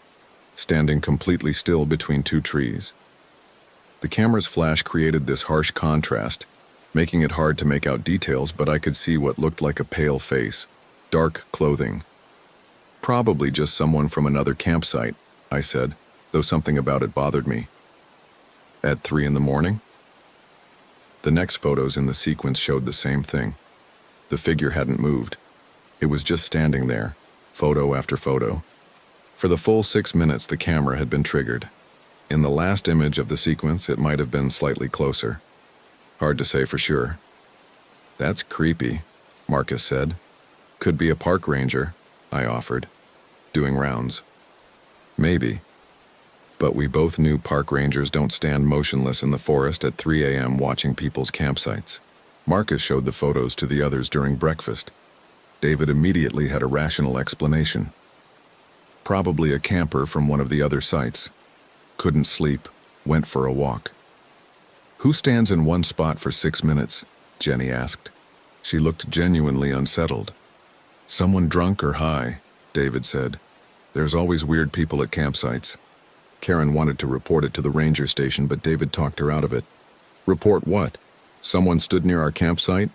standing completely still between two trees. The camera's flash created this harsh contrast, making it hard to make out details, but I could see what looked like a pale face, dark clothing. "Probably just someone from another campsite," I said, though something about it bothered me. "At 3 in the morning?" The next photos in the sequence showed the same thing. The figure hadn't moved. It was just standing there, photo after photo. For the full 6 minutes, the camera had been triggered. In the last image of the sequence, it might have been slightly closer. Hard to say for sure. "That's creepy," Marcus said. "Could be a park ranger," I offered, doing rounds. "Maybe." But we both knew park rangers don't stand motionless in the forest at 3 a.m. watching people's campsites. Marcus showed the photos to the others during breakfast. David immediately had a rational explanation. Probably a camper from one of the other sites. Couldn't sleep, went for a walk. "Who stands in one spot for 6 minutes?" Jenny asked. She looked genuinely unsettled. "Someone drunk or high," David said. "There's always weird people at campsites." Karen wanted to report it to the ranger station, but David talked her out of it. "Report what? Someone stood near our campsite?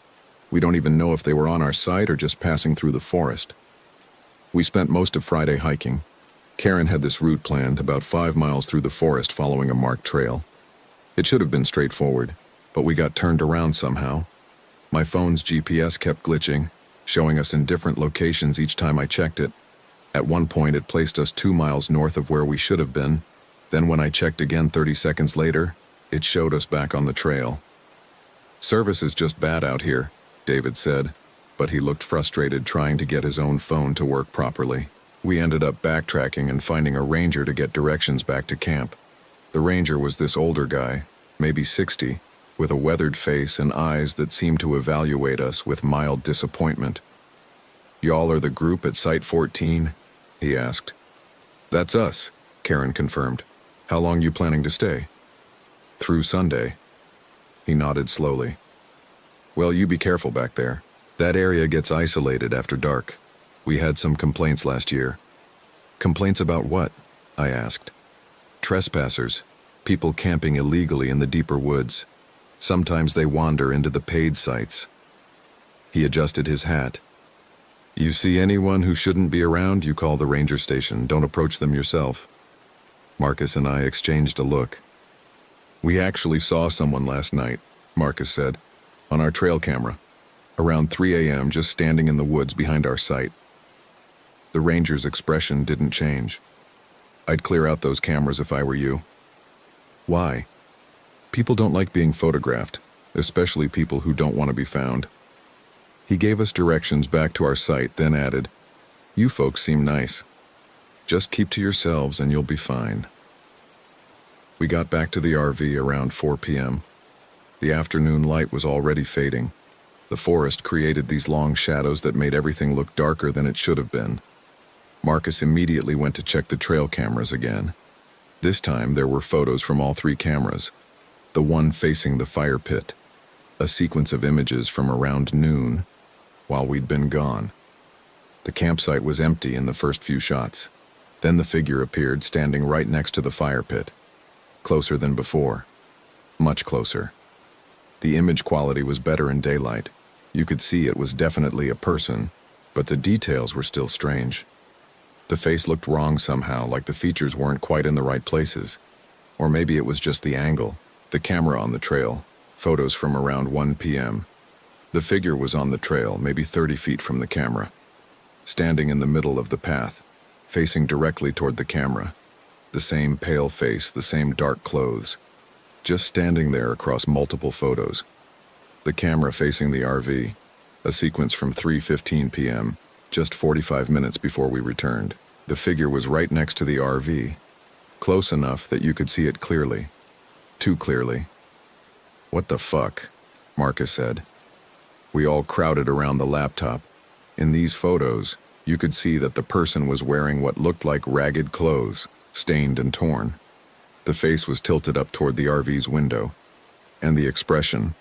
We don't even know if they were on our site or just passing through the forest." We spent most of Friday hiking. Karen had this route planned, about 5 miles through the forest following a marked trail. It should have been straightforward, but we got turned around somehow. My phone's GPS kept glitching, showing us in different locations each time I checked it. At one point, it placed us 2 miles north of where we should have been. Then when I checked again 30 seconds later, it showed us back on the trail. "Service is just bad out here," David said, but he looked frustrated trying to get his own phone to work properly. We ended up backtracking and finding a ranger to get directions back to camp. The ranger was this older guy, maybe 60, with a weathered face and eyes that seemed to evaluate us with mild disappointment. "Y'all are the group at Site 14? He asked. "That's us," Karen confirmed. "How long you planning to stay?" "Through Sunday." He nodded slowly. "Well, you be careful back there. That area gets isolated after dark. We had some complaints last year." "Complaints about what?" I asked. "Trespassers, people camping illegally in the deeper woods. Sometimes they wander into the paid sites." He adjusted his hat. "You see anyone who shouldn't be around, you call the ranger station. Don't approach them yourself." Marcus and I exchanged a look. "We actually saw someone last night," Marcus said, "on our trail camera. Around 3 a.m., just standing in the woods behind our site." The ranger's expression didn't change. "I'd clear out those cameras if I were you." "Why?" "People don't like being photographed, especially people who don't want to be found." He gave us directions back to our site, then added, "You folks seem nice. Just keep to yourselves and you'll be fine." We got back to the RV around 4 p.m. The afternoon light was already fading. The forest created these long shadows that made everything look darker than it should have been. Marcus immediately went to check the trail cameras again. This time there were photos from all 3 cameras. The one facing the fire pit. A sequence of images from around noon, while we'd been gone. The campsite was empty in the first few shots. Then the figure appeared standing right next to the fire pit. Closer than before. Much closer. The image quality was better in daylight. You could see it was definitely a person, but the details were still strange. The face looked wrong somehow, like the features weren't quite in the right places. Or maybe it was just the angle, the camera on the trail, photos from around 1 p.m. The figure was on the trail, maybe 30 feet from the camera, standing in the middle of the path, facing directly toward the camera. The same pale face, the same dark clothes, just standing there across multiple photos. The camera facing the RV, a sequence from 3:15 p.m., just 45 minutes before we returned. The figure was right next to the RV, close enough that you could see it clearly. Too clearly. "What the fuck?" Marcus said. We all crowded around the laptop. In these photos, you could see that the person was wearing what looked like ragged clothes, stained and torn. The face was tilted up toward the RV's window, and the expression,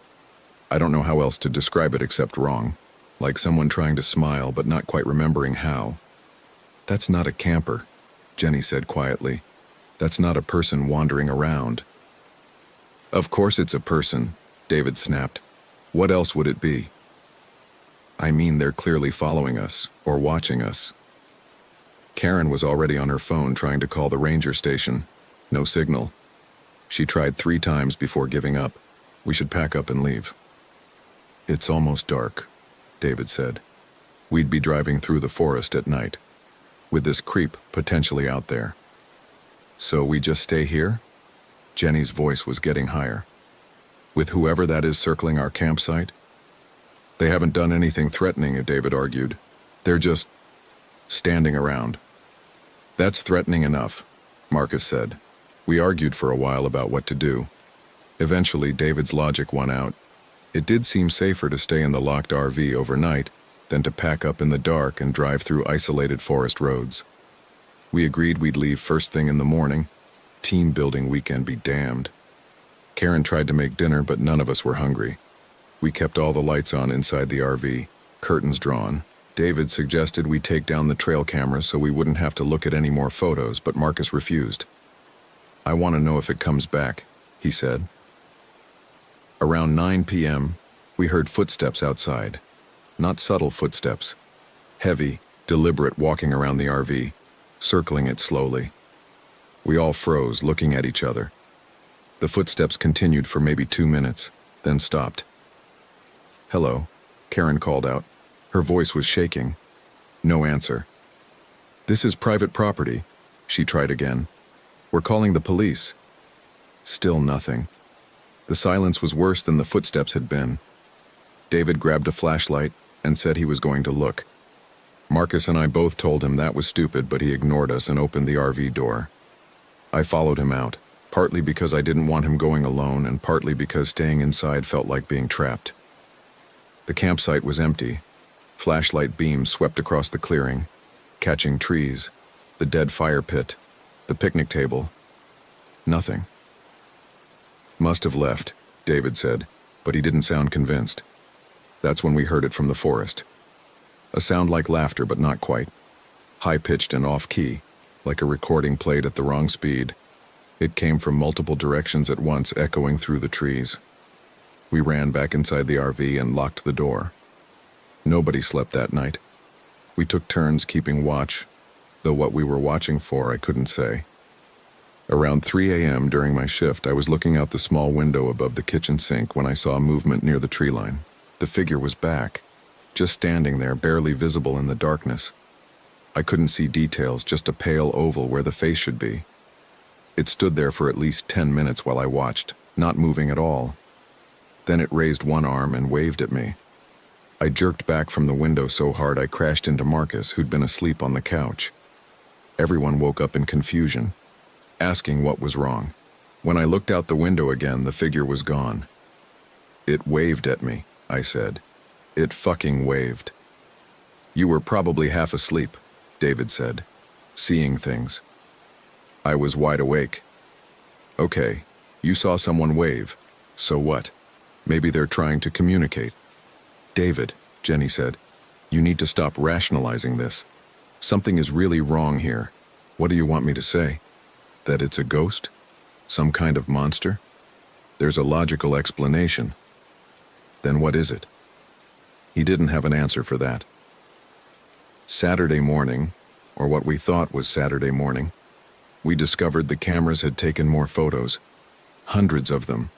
I don't know how else to describe it except wrong, like someone trying to smile but not quite remembering how. "That's not a camper," Jenny said quietly. "That's not a person wandering around." "Of course it's a person," David snapped. "What else would it be?" "I mean, they're clearly following us, or watching us." Karen was already on her phone trying to call the ranger station. No signal. She tried 3 times before giving up. "We should pack up and leave." "It's almost dark," David said. "We'd be driving through the forest at night, with this creep potentially out there. So we just stay here?" Jenny's voice was getting higher. "With whoever that is circling our campsite?" "They haven't done anything threatening," David argued. "They're just standing around." "That's threatening enough," Marcus said. We argued for a while about what to do. Eventually, David's logic won out. It did seem safer to stay in the locked RV overnight than to pack up in the dark and drive through isolated forest roads. We agreed we'd leave first thing in the morning. Team building weekend be damned. Karen tried to make dinner, but none of us were hungry. We kept all the lights on inside the RV, curtains drawn. David suggested we take down the trail cameras so we wouldn't have to look at any more photos, but Marcus refused. "I want to know if it comes back," he said. Around 9 p.m., we heard footsteps outside. Not subtle footsteps. Heavy, deliberate walking around the RV, circling it slowly. We all froze, looking at each other. The footsteps continued for maybe 2 minutes, then stopped. "Hello," Karen called out. Her voice was shaking. No answer. "This is private property," she tried again. "We're calling the police." Still nothing. The silence was worse than the footsteps had been. David grabbed a flashlight and said he was going to look. Marcus and I both told him that was stupid, but he ignored us and opened the RV door. I followed him out, partly because I didn't want him going alone and partly because staying inside felt like being trapped. The campsite was empty. Flashlight beams swept across the clearing, catching trees, the dead fire pit, the picnic table. Nothing. "Must have left," David said, but he didn't sound convinced. That's when we heard it from the forest. A sound like laughter, but not quite. High-pitched and off-key, like a recording played at the wrong speed. It came from multiple directions at once, echoing through the trees. We ran back inside the RV and locked the door. Nobody slept that night. We took turns keeping watch, though what we were watching for I couldn't say. Around 3 a.m. during my shift, I was looking out the small window above the kitchen sink when I saw movement near the tree line. The figure was back, just standing there, barely visible in the darkness. I couldn't see details, just a pale oval where the face should be. It stood there for at least 10 minutes while I watched, not moving at all. Then it raised one arm and waved at me. I jerked back from the window so hard I crashed into Marcus, who'd been asleep on the couch. Everyone woke up in confusion, asking what was wrong. When I looked out the window again, the figure was gone. "It waved at me," I said. "It fucking waved." "You were probably half asleep," David said, "seeing things." I was wide awake. "Okay, you saw someone wave. So what? Maybe they're trying to communicate." "David," Jenny said, "you need to stop rationalizing this. Something is really wrong here. What do you want me to say? That it's a ghost? Some kind of monster? There's a logical explanation. Then what is it?" He didn't have an answer for that. Saturday morning, or what we thought was Saturday morning, We discovered the cameras had taken more photos. Hundreds of them.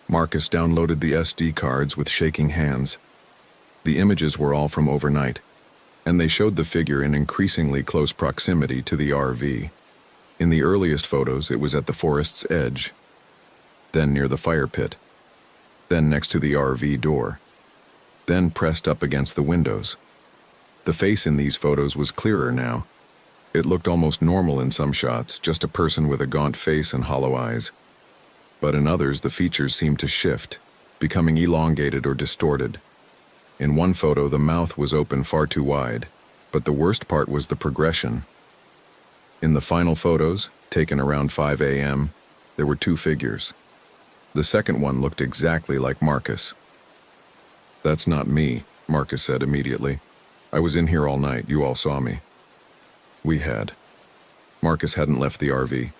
Marcus downloaded the SD cards with shaking hands. The images were all from overnight, and they showed the figure in increasingly close proximity to the RV. In the earliest photos, it was at the forest's edge, then near the fire pit, then next to the RV door, then pressed up against the windows. The face in these photos was clearer now. It looked almost normal in some shots, just a person with a gaunt face and hollow eyes. But in others, the features seemed to shift, becoming elongated or distorted. In one photo, the mouth was open far too wide, but the worst part was the progression. In the final photos, taken around 5 a.m., there were two figures. The second one looked exactly like Marcus. "That's not me," Marcus said immediately. "I was in here all night. You all saw me." We had. Marcus hadn't left the RV,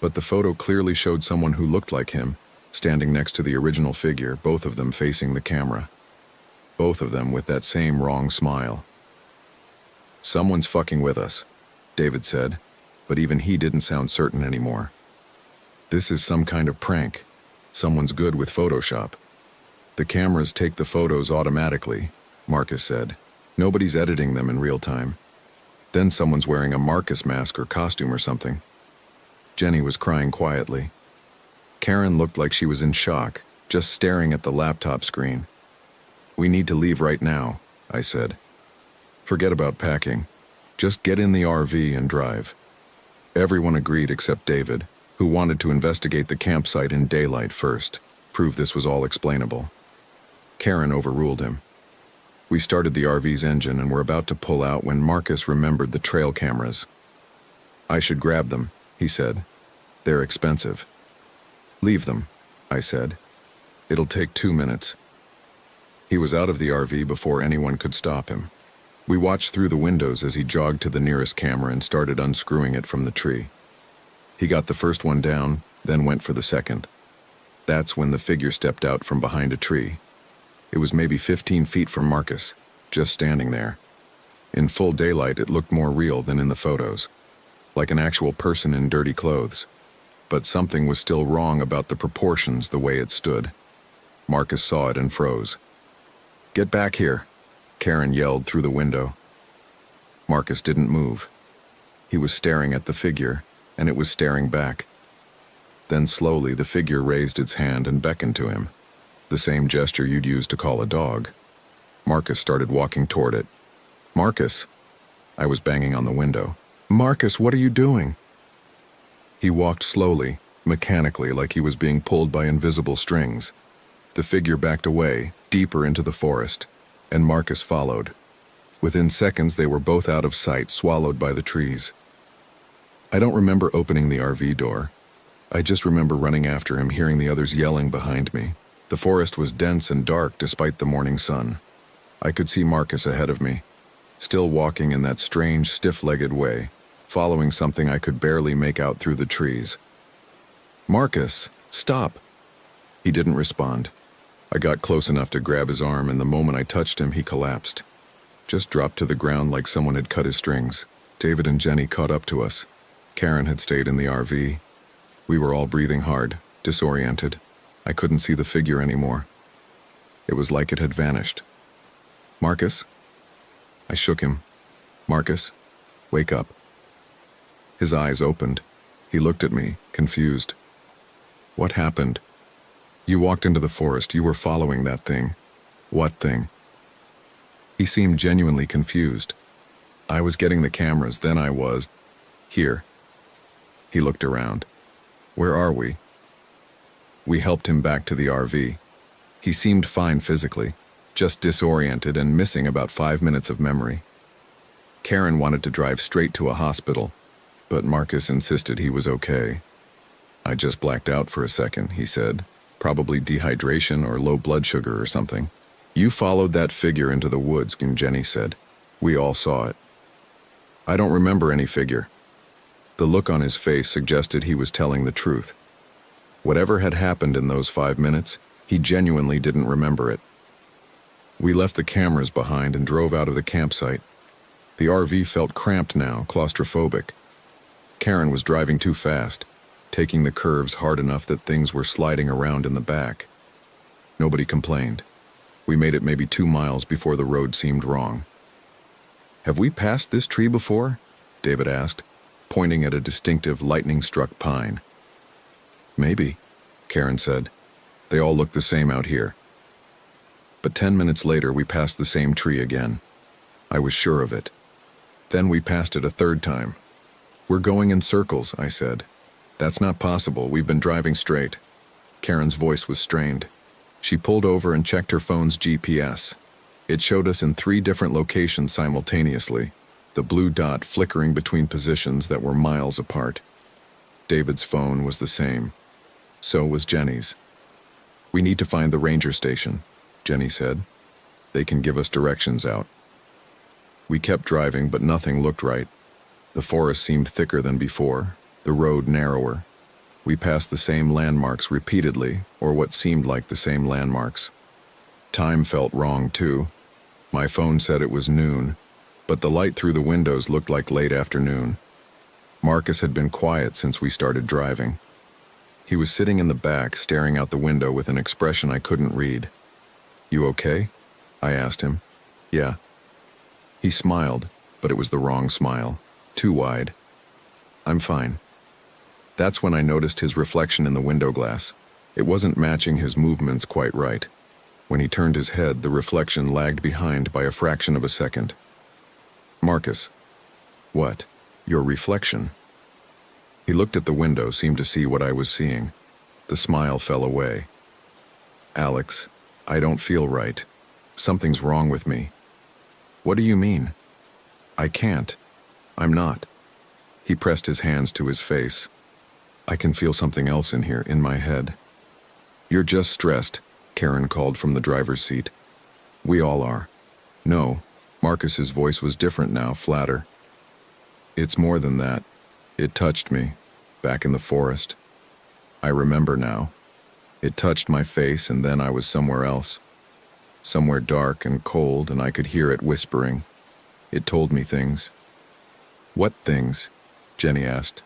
but the photo clearly showed someone who looked like him, standing next to the original figure, both of them facing the camera. Both of them with that same wrong smile. "Someone's fucking with us," David said, but even he didn't sound certain anymore. "This is some kind of prank. Someone's good with Photoshop. The cameras take the photos automatically," Marcus said. "Nobody's editing them in real time. Then someone's wearing a Marcus mask or costume or something." Jenny was crying quietly. Karen looked like she was in shock, just staring at the laptop screen. "We need to leave right now," I said. "Forget about packing. Just get in the RV and drive." Everyone agreed except David, who wanted to investigate the campsite in daylight first, prove this was all explainable. Karen overruled him. We started the RV's engine and were about to pull out when Marcus remembered the trail cameras. "I should grab them," he said. "They're expensive." "Leave them," I said. "It'll take 2 minutes." He was out of the RV before anyone could stop him. We watched through the windows as he jogged to the nearest camera and started unscrewing it from the tree. He got the first one down, then went for the second. That's when the figure stepped out from behind a tree. It was maybe 15 feet from Marcus, just standing there. In full daylight, it looked more real than in the photos, like an actual person in dirty clothes. But something was still wrong about the proportions, the way it stood. Marcus saw it and froze. "Get back here," Karen yelled through the window. Marcus didn't move. He was staring at the figure, and it was staring back. Then slowly the figure raised its hand and beckoned to him, the same gesture you'd use to call a dog. Marcus started walking toward it. "Marcus!" I was banging on the window. "Marcus, what are you doing?" He walked slowly, mechanically, like he was being pulled by invisible strings. The figure backed away, deeper into the forest, and Marcus followed. Within seconds, they were both out of sight, swallowed by the trees. I don't remember opening the RV door. I just remember running after him, hearing the others yelling behind me. The forest was dense and dark despite the morning sun. I could see Marcus ahead of me, still walking in that strange, stiff-legged way, following something I could barely make out through the trees. "Marcus, stop!" He didn't respond. I got close enough to grab his arm, and the moment I touched him, he collapsed. Just dropped to the ground like someone had cut his strings. David and Jenny caught up to us. Karen had stayed in the RV. We were all breathing hard, disoriented. I couldn't see the figure anymore. It was like it had vanished. "Marcus?" I shook him. "Marcus, wake up." His eyes opened. He looked at me, confused. "What happened?" "You walked into the forest. You were following that thing." "What thing?" He seemed genuinely confused. "I was getting the cameras, then I was... here." He looked around. "Where are we?" We helped him back to the RV. He seemed fine physically, just disoriented and missing about 5 minutes of memory. Karen wanted to drive straight to a hospital, but Marcus insisted he was okay. "I just blacked out for a second," he said. "Probably dehydration or low blood sugar or something." "You followed that figure into the woods," Jenny said. "We all saw it." "I don't remember any figure." The look on his face suggested he was telling the truth. Whatever had happened in those 5 minutes, he genuinely didn't remember it. We left the cameras behind and drove out of the campsite. The RV felt cramped now, claustrophobic. Karen was driving too fast, taking the curves hard enough that things were sliding around in the back. Nobody complained. We made it maybe 2 miles before the road seemed wrong. "Have we passed this tree before?" David asked, pointing at a distinctive lightning-struck pine. "Maybe," Karen said. "They all look the same out here." But 10 minutes later, we passed the same tree again. I was sure of it. Then we passed it a third time. "We're going in circles," I said. "That's not possible. We've been driving straight." Karen's voice was strained. She pulled over and checked her phone's GPS. It showed us in 3 different locations simultaneously, the blue dot flickering between positions that were miles apart. David's phone was the same. So was Jenny's. "We need to find the ranger station," Jenny said. "They can give us directions out." We kept driving, but nothing looked right. The forest seemed thicker than before, the road narrower. We passed the same landmarks repeatedly, or what seemed like the same landmarks. Time felt wrong, too. My phone said it was noon, but the light through the windows looked like late afternoon. Marcus had been quiet since we started driving. He was sitting in the back, staring out the window with an expression I couldn't read. "You okay?" I asked him. "Yeah." He smiled, but it was the wrong smile. Too wide. "I'm fine." That's when I noticed his reflection in the window glass. It wasn't matching his movements quite right. When he turned his head, the reflection lagged behind by a fraction of a second. "Marcus." "What?" "Your reflection." He looked at the window, seemed to see what I was seeing. The smile fell away. "Alex, I don't feel right. Something's wrong with me." "What do you mean?" "I can't. I'm not." He pressed his hands to his face. "I can feel something else in here, in my head." "You're just stressed," Karen called from the driver's seat. "We all are." "No." Marcus's voice was different now, flatter. "It's more than that. It touched me, back in the forest. I remember now. It touched my face, and then I was somewhere else. Somewhere dark and cold, and I could hear it whispering. It told me things." "What things?" Jenny asked.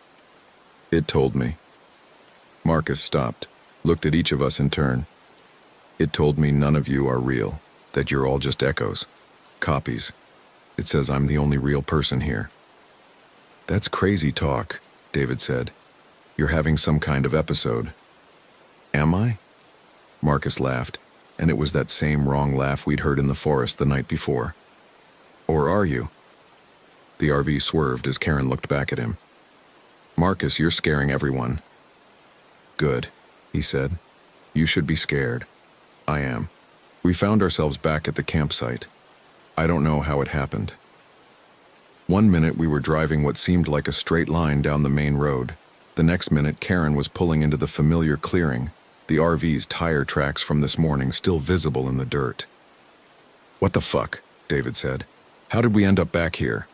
"It told me." Marcus stopped, looked at each of us in turn. "It told me none of you are real, that you're all just echoes, copies. It says I'm the only real person here." "That's crazy talk," David said. "You're having some kind of episode." "Am I?" Marcus laughed, and it was that same wrong laugh we'd heard in the forest the night before. "Or are you?" The RV swerved as Karen looked back at him. "Marcus, you're scaring everyone." "Good," he said. "You should be scared." "I am." We found ourselves back at the campsite. I don't know how it happened. One minute we were driving what seemed like a straight line down the main road. The next minute Karen was pulling into the familiar clearing, the RV's tire tracks from this morning still visible in the dirt. "What the fuck?" David said. "How did we end up back here?"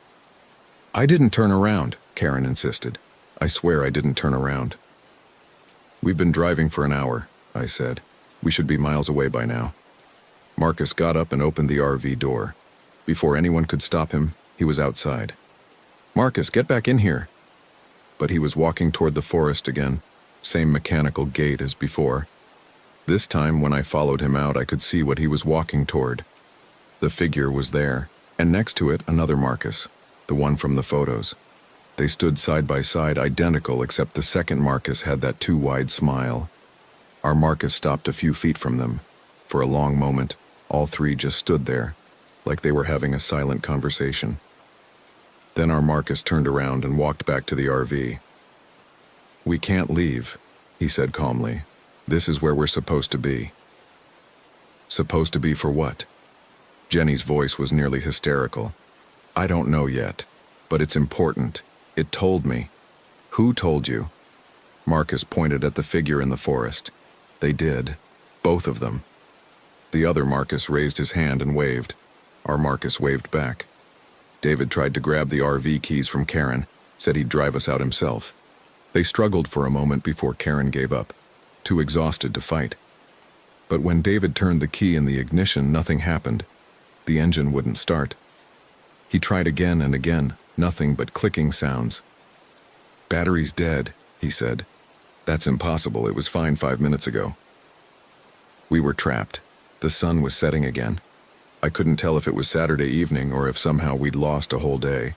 "I didn't turn around," Karen insisted. "I swear I didn't turn around." "We've been driving for an hour," I said. "We should be miles away by now." Marcus got up and opened the RV door. Before anyone could stop him, he was outside. "Marcus, get back in here." But he was walking toward the forest again, same mechanical gait as before. This time, when I followed him out, I could see what he was walking toward. The figure was there, and next to it, another Marcus, the one from the photos. They stood side by side, identical, except the second Marcus had that too wide smile. Our Marcus stopped a few feet from them. For a long moment, all 3 just stood there, like they were having a silent conversation. Then our Marcus turned around and walked back to the RV. "We can't leave," he said calmly. "This is where we're supposed to be." "Supposed to be for what?" Jenny's voice was nearly hysterical. "I don't know yet, but it's important. It told me." "Who told you?" Marcus pointed at the figure in the forest. "They did. Both of them." The other Marcus raised his hand and waved. Our Marcus waved back. David tried to grab the RV keys from Karen, said he'd drive us out himself. They struggled for a moment before Karen gave up, too exhausted to fight. But when David turned the key in the ignition, nothing happened. The engine wouldn't start. He tried again and again, nothing but clicking sounds. Battery's dead, he said. That's impossible, it was fine 5 minutes ago. We were trapped. The sun was setting again. I couldn't tell if it was Saturday evening or if somehow we'd lost a whole day.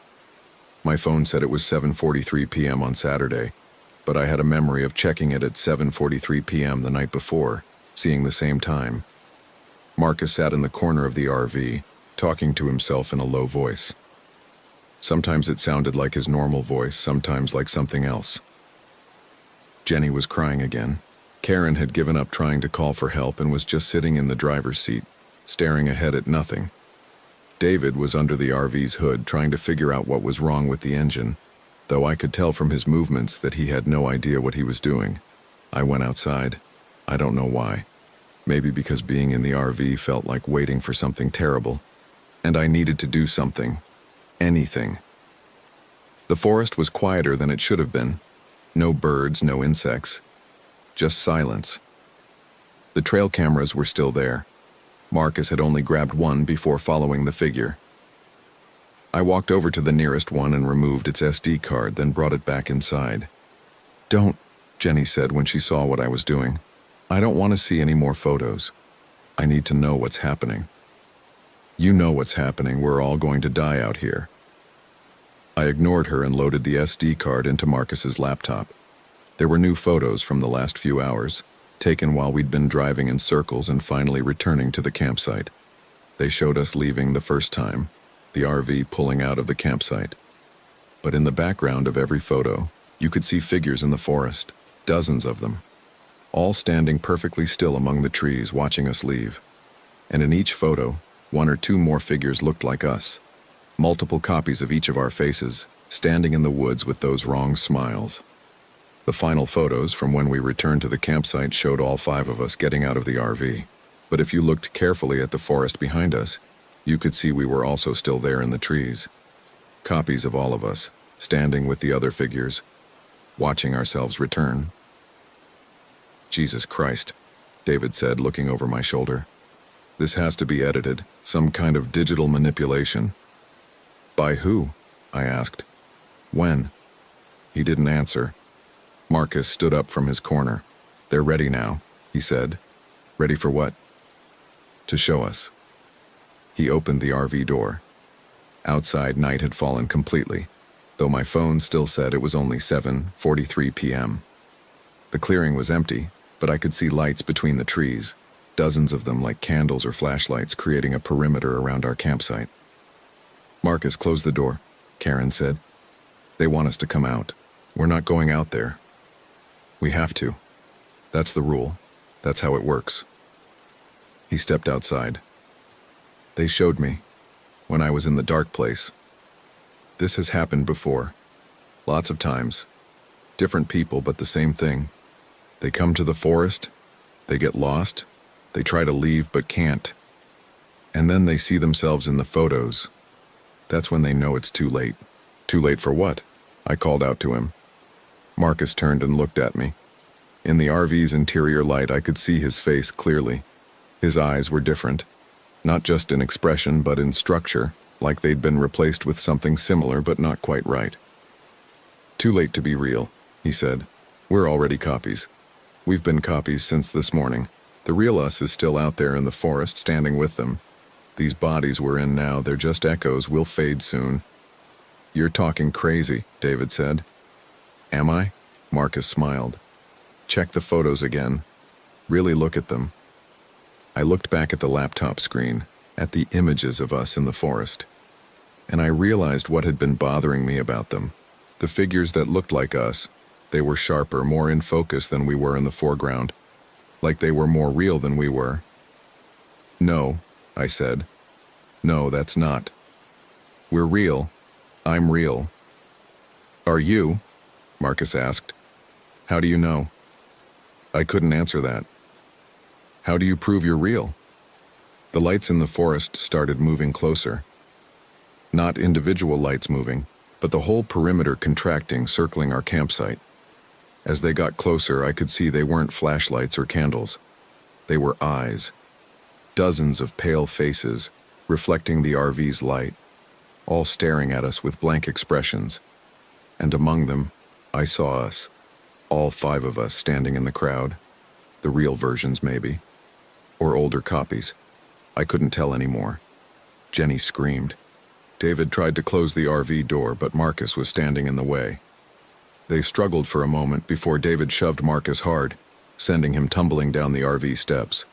My phone said it was 7:43 p.m. on Saturday, but I had a memory of checking it at 7:43 p.m. the night before, seeing the same time. Marcus sat in the corner of the RV, talking to himself in a low voice. Sometimes it sounded like his normal voice, sometimes like something else. Jenny was crying again. Karen had given up trying to call for help and was just sitting in the driver's seat, staring ahead at nothing. David was under the RV's hood trying to figure out what was wrong with the engine, though I could tell from his movements that he had no idea what he was doing. I went outside. I don't know why. Maybe because being in the RV felt like waiting for something terrible, and I needed to do something. Anything. The forest was quieter than it should have been. No birds, no insects. Just silence. The trail cameras were still there. Marcus had only grabbed one before following the figure. I walked over to the nearest one and removed its SD card, then brought it back inside. "Don't," Jenny said when she saw what I was doing. "I don't want to see any more photos. I need to know what's happening." "You know what's happening, we're all going to die out here." I ignored her and loaded the SD card into Marcus's laptop. There were new photos from the last few hours, taken while we'd been driving in circles and finally returning to the campsite. They showed us leaving the first time, the RV pulling out of the campsite. But in the background of every photo, you could see figures in the forest, dozens of them, all standing perfectly still among the trees watching us leave. And in each photo, one or two more figures looked like us, multiple copies of each of our faces, standing in the woods with those wrong smiles. The final photos from when we returned to the campsite showed all 5 of us getting out of the RV. But if you looked carefully at the forest behind us, you could see we were also still there in the trees. Copies of all of us, standing with the other figures, watching ourselves return. "Jesus Christ," David said, looking over my shoulder. "This has to be edited, some kind of digital manipulation." "By who?" I asked. "When?" He didn't answer. Marcus stood up from his corner. "They're ready now," he said. "Ready for what?" "To show us." He opened the RV door. Outside, night had fallen completely, though my phone still said it was only 7:43 p.m. The clearing was empty, but I could see lights between the trees, dozens of them like candles or flashlights creating a perimeter around our campsite. "Marcus, close the door," Karen said. "They want us to come out. We're not going out there. We have to. That's the rule. That's how it works." He stepped outside. "They showed me, when I was in the dark place. This has happened before. Lots of times. Different people, but the same thing. They come to the forest, they get lost, they try to leave but can't. And then they see themselves in the photos. That's when they know it's too late." "Too late for what?" I called out to him. Marcus turned and looked at me. In the RV's interior light, I could see his face clearly. His eyes were different, not just in expression but in structure, like they'd been replaced with something similar but not quite right. "Too late to be real," he said. "We're already copies. We've been copies since this morning. The real us is still out there in the forest, standing with them. These bodies we're in now, they're just echoes. We'll fade soon." "You're talking crazy," David said. "Am I?" Marcus smiled. "Check the photos again. Really look at them." I looked back at the laptop screen, at the images of us in the forest, and I realized what had been bothering me about them. The figures that looked like us, they were sharper, more in focus than we were in the foreground, like they were more real than we were. "No," I said. "No, that's not. We're real. I'm real." "Are you?" Marcus asked. "How do you know?" I couldn't answer that. "How do you prove you're real?" The lights in the forest started moving closer. Not individual lights moving, but the whole perimeter contracting, circling our campsite. As they got closer, I could see they weren't flashlights or candles. They were eyes. Dozens of pale faces, reflecting the RV's light, all staring at us with blank expressions. And among them, I saw us, all 5 of us standing in the crowd. The real versions, maybe. Or older copies. I couldn't tell anymore. Jenny screamed. David tried to close the RV door, but Marcus was standing in the way. They struggled for a moment before David shoved Marcus hard, sending him tumbling down the RV steps.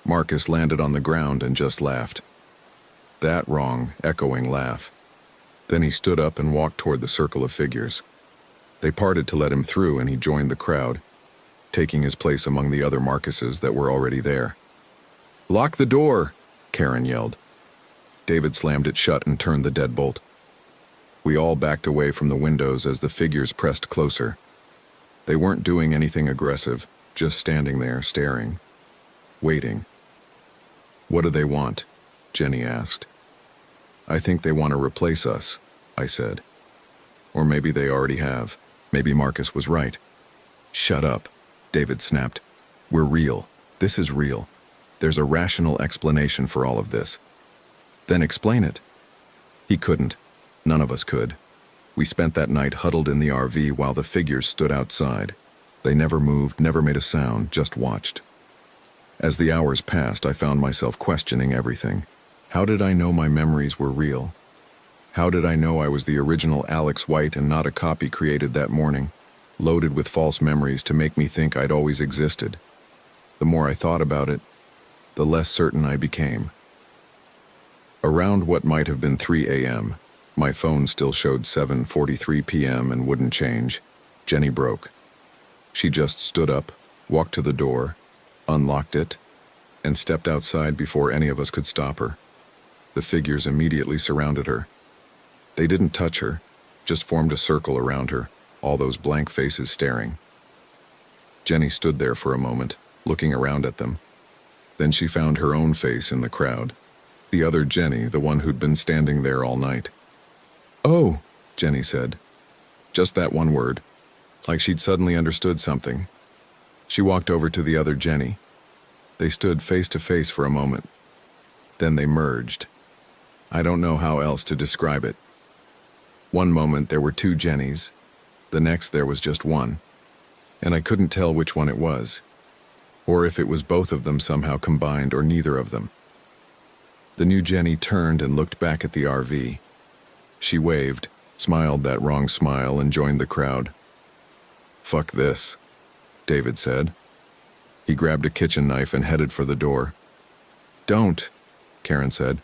Marcus landed on the ground and just laughed. That wrong, echoing laugh. Then he stood up and walked toward the circle of figures. They parted to let him through, and he joined the crowd, taking his place among the other Marcuses that were already there. "Lock the door!" Karen yelled. David slammed it shut and turned the deadbolt. We all backed away from the windows as the figures pressed closer. They weren't doing anything aggressive, just standing there, staring, waiting. "What do they want?" Jenny asked. "I think they want to replace us," I said. "Or maybe they already have. Maybe Marcus was right." "Shut up," David snapped. "We're real. This is real. There's a rational explanation for all of this." "Then explain it." He couldn't. None of us could. We spent that night huddled in the RV while the figures stood outside. They never moved, never made a sound, just watched. As the hours passed, I found myself questioning everything. How did I know my memories were real? How did I know I was the original Alex White and not a copy created that morning, loaded with false memories to make me think I'd always existed? The more I thought about it, the less certain I became. Around what might have been 3 a.m., my phone still showed 7:43 p.m. and wouldn't change. Jenny broke. She just stood up, walked to the door, unlocked it, and stepped outside before any of us could stop her. The figures immediately surrounded her. They didn't touch her, just formed a circle around her, all those blank faces staring. Jenny stood there for a moment, looking around at them. Then she found her own face in the crowd. The other Jenny, the one who'd been standing there all night. "Oh," Jenny said. Just that one word, like she'd suddenly understood something. She walked over to the other Jenny. They stood face to face for a moment. Then they merged. I don't know how else to describe it. One moment there were 2 Jennys, the next there was just one, and I couldn't tell which one it was, or if it was both of them somehow combined or neither of them. The new Jenny turned and looked back at the RV. She waved, smiled that wrong smile, and joined the crowd. "Fuck this," David said. He grabbed a kitchen knife and headed for the door. "Don't," Karen said.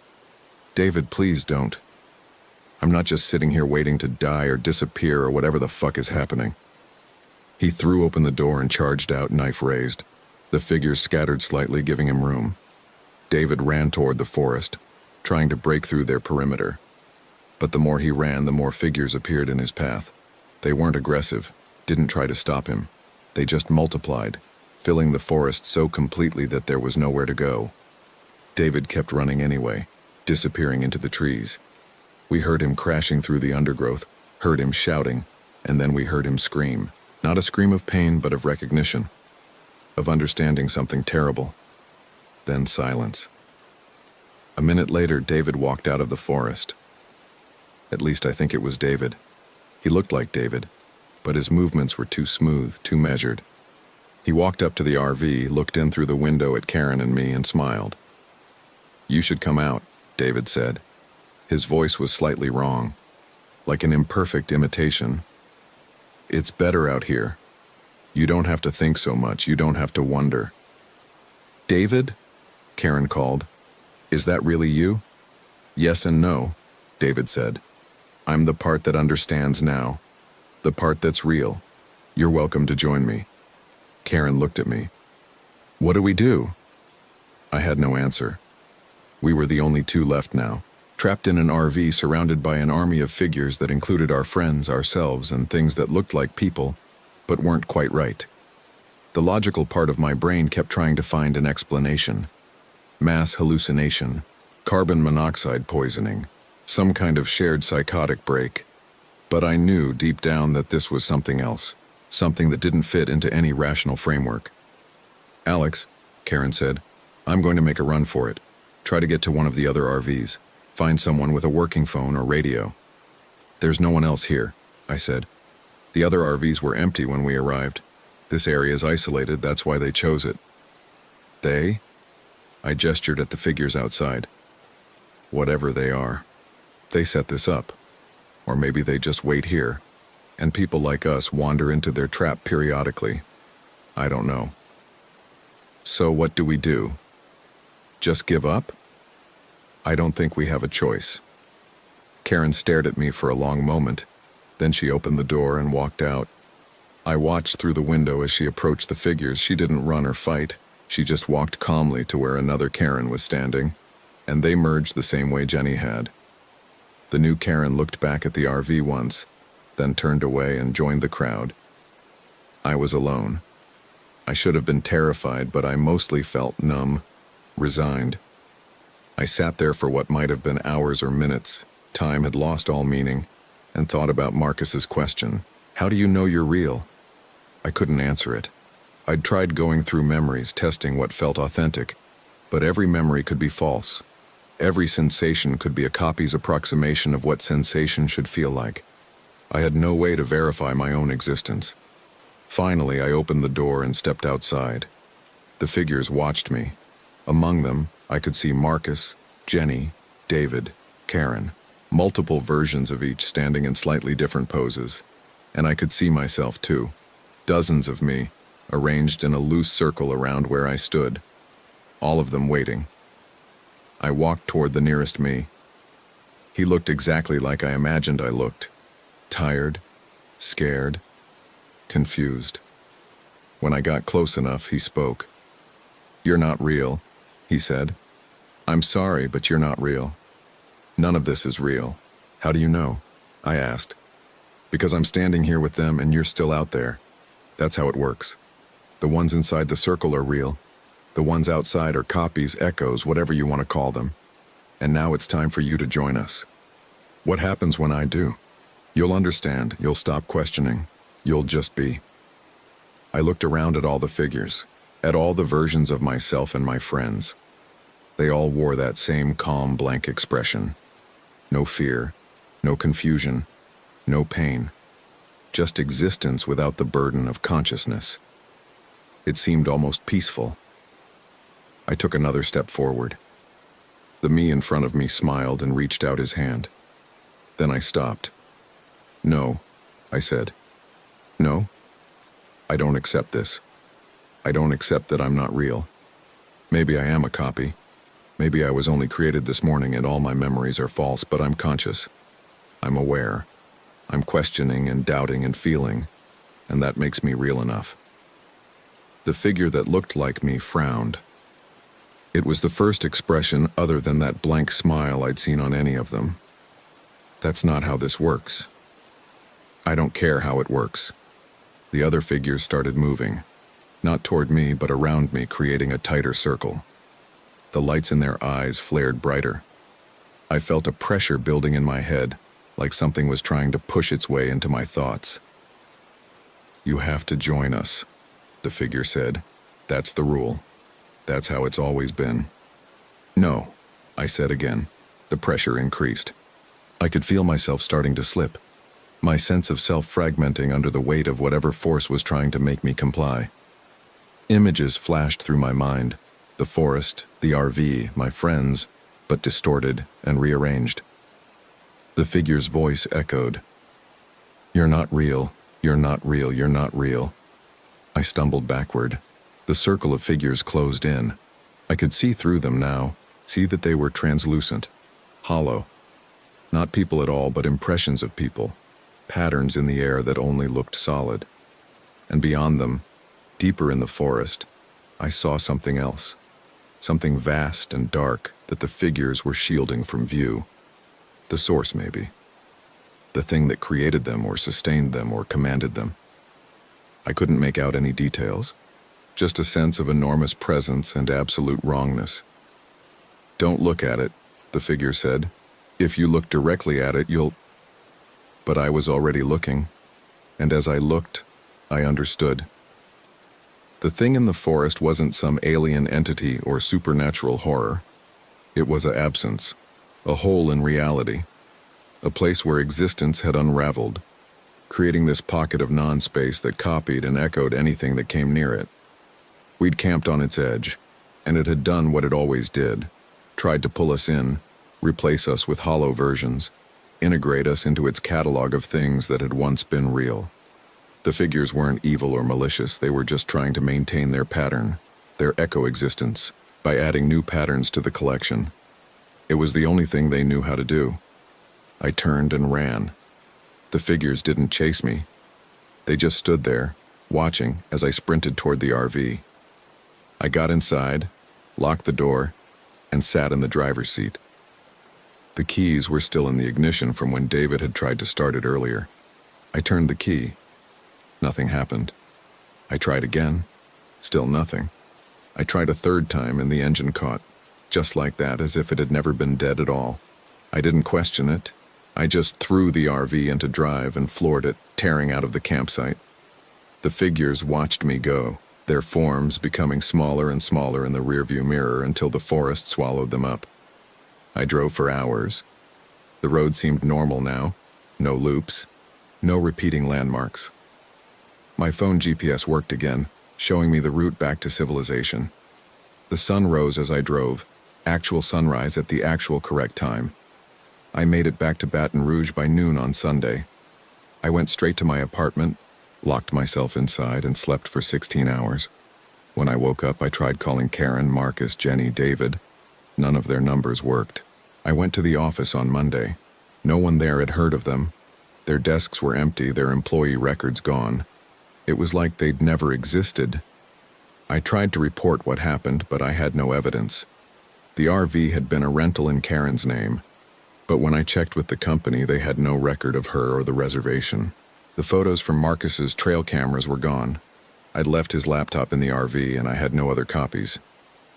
"David, please don't. I'm not just sitting here waiting to die or disappear or whatever the fuck is happening." He threw open the door and charged out, knife raised. The figures scattered slightly, giving him room. David ran toward the forest, trying to break through their perimeter. But the more he ran, the more figures appeared in his path. They weren't aggressive, didn't try to stop him. They just multiplied, filling the forest so completely that there was nowhere to go. David kept running anyway, disappearing into the trees. We heard him crashing through the undergrowth, heard him shouting, and then we heard him scream. Not a scream of pain, but of recognition, of understanding something terrible. Then silence. A minute later, David walked out of the forest. At least I think it was David. He looked like David, but his movements were too smooth, too measured. He walked up to the RV, looked in through the window at Karen and me, and smiled. "You should come out," David said. His voice was slightly wrong, like an imperfect imitation. "It's better out here. You don't have to think so much, you don't have to wonder." "David?" Karen called. "Is that really you?" "Yes and no," David said. "I'm the part that understands now, the part that's real. You're welcome to join me." Karen looked at me. "What do we do?" I had no answer. We were the only 2 left now, trapped in an RV surrounded by an army of figures that included our friends, ourselves, and things that looked like people, but weren't quite right. The logical part of my brain kept trying to find an explanation. Mass hallucination, carbon monoxide poisoning, some kind of shared psychotic break. But I knew deep down that this was something else, something that didn't fit into any rational framework. "Alex," Karen said, "I'm going to make a run for it. Try to get to one of the other RVs. Find someone with a working phone or radio." "There's no one else here," I said. The other RVs were empty when we arrived. This area is isolated, that's why they chose it. They? I gestured at the figures outside. Whatever they are. They set this up. Or maybe they just wait here, and people like us wander into their trap periodically. I don't know. So what do we do? Just give up? I don't think we have a choice. Karen stared at me for a long moment. Then she opened the door and walked out. I watched through the window as she approached the figures. She didn't run or fight. She just walked calmly to where another Karen was standing, and they merged the same way Jenny had. The new Karen looked back at the RV once, then turned away and joined the crowd. I was alone. I should have been terrified, but I mostly felt numb, resigned. I sat there for what might have been hours or minutes. Time had lost all meaning, and thought about Marcus's question. How do you know you're real? I couldn't answer it. I'd tried going through memories, testing what felt authentic, but every memory could be false. Every sensation could be a copy's approximation of what sensation should feel like. I had no way to verify my own existence. Finally, I opened the door and stepped outside. The figures watched me. Among them, I could see Marcus, Jenny, David, Karen, multiple versions of each standing in slightly different poses. And I could see myself too. Dozens of me, arranged in a loose circle around where I stood. All of them waiting. I walked toward the nearest me. He looked exactly like I imagined I looked. Tired, scared, confused. When I got close enough, he spoke. "You're not real," he said. "I'm sorry, but you're not real. None of this is real." "How do you know?" I asked. "Because I'm standing here with them and you're still out there. That's how it works. The ones inside the circle are real. The ones outside are copies, echoes, whatever you want to call them. And now it's time for you to join us." "What happens when I do?" "You'll understand. You'll stop questioning. You'll just be." I looked around at all the figures, at all the versions of myself and my friends. They all wore that same calm, blank expression. No fear, no confusion, no pain. Just existence without the burden of consciousness. It seemed almost peaceful. I took another step forward. The me in front of me smiled and reached out his hand. Then I stopped. "No," I said. "No? I don't accept this. I don't accept that I'm not real. Maybe I am a copy. Maybe I was only created this morning and all my memories are false, but I'm conscious. I'm aware. I'm questioning and doubting and feeling, and that makes me real enough." The figure that looked like me frowned. It was the first expression other than that blank smile I'd seen on any of them. "That's not how this works." "I don't care how it works." The other figures started moving, not toward me but around me, creating a tighter circle. The lights in their eyes flared brighter. I felt a pressure building in my head, like something was trying to push its way into my thoughts. "You have to join us," the figure said. "That's the rule. That's how it's always been." "No," I said again. The pressure increased. I could feel myself starting to slip, my sense of self fragmenting under the weight of whatever force was trying to make me comply. Images flashed through my mind, the forest, the RV, my friends, but distorted and rearranged. The figure's voice echoed. "You're not real, you're not real, you're not real." I stumbled backward. The circle of figures closed in. I could see through them now, see that they were translucent, hollow. Not people at all, but impressions of people, patterns in the air that only looked solid. And beyond them, deeper in the forest, I saw something else, something vast and dark that the figures were shielding from view. The source, maybe. The thing that created them or sustained them or commanded them. I couldn't make out any details, just a sense of enormous presence and absolute wrongness. "Don't look at it," the figure said. "If you look directly at it, you'll—" But I was already looking, and as I looked, I understood. The thing in the forest wasn't some alien entity or supernatural horror. It was an absence, a hole in reality, a place where existence had unraveled, creating this pocket of non-space that copied and echoed anything that came near it. We'd camped on its edge, and it had done what it always did, tried to pull us in, replace us with hollow versions, integrate us into its catalog of things that had once been real. The figures weren't evil or malicious, they were just trying to maintain their pattern, their echo existence, by adding new patterns to the collection. It was the only thing they knew how to do. I turned and ran. The figures didn't chase me. They just stood there, watching as I sprinted toward the RV. I got inside, locked the door, and sat in the driver's seat. The keys were still in the ignition from when David had tried to start it earlier. I turned the key. Nothing happened. I tried again. Still nothing. I tried a third time and the engine caught, just like that, as if it had never been dead at all. I didn't question it. I just threw the RV into drive and floored it, tearing out of the campsite. The figures watched me go, their forms becoming smaller and smaller in the rearview mirror until the forest swallowed them up. I drove for hours. The road seemed normal now. No loops. No repeating landmarks. My phone GPS worked again, showing me the route back to civilization. The sun rose as I drove, actual sunrise at the actual correct time. I made it back to Baton Rouge by noon on Sunday. I went straight to my apartment, locked myself inside, and slept for 16 hours. When I woke up, I tried calling Karen, Marcus, Jenny, David. None of their numbers worked. I went to the office on Monday. No one there had heard of them. Their desks were empty, their employee records gone. It was like they'd never existed. I tried to report what happened, but I had no evidence. The RV had been a rental in Karen's name, but when I checked with the company, they had no record of her or the reservation. The photos from Marcus's trail cameras were gone. I'd left his laptop in the RV, and I had no other copies.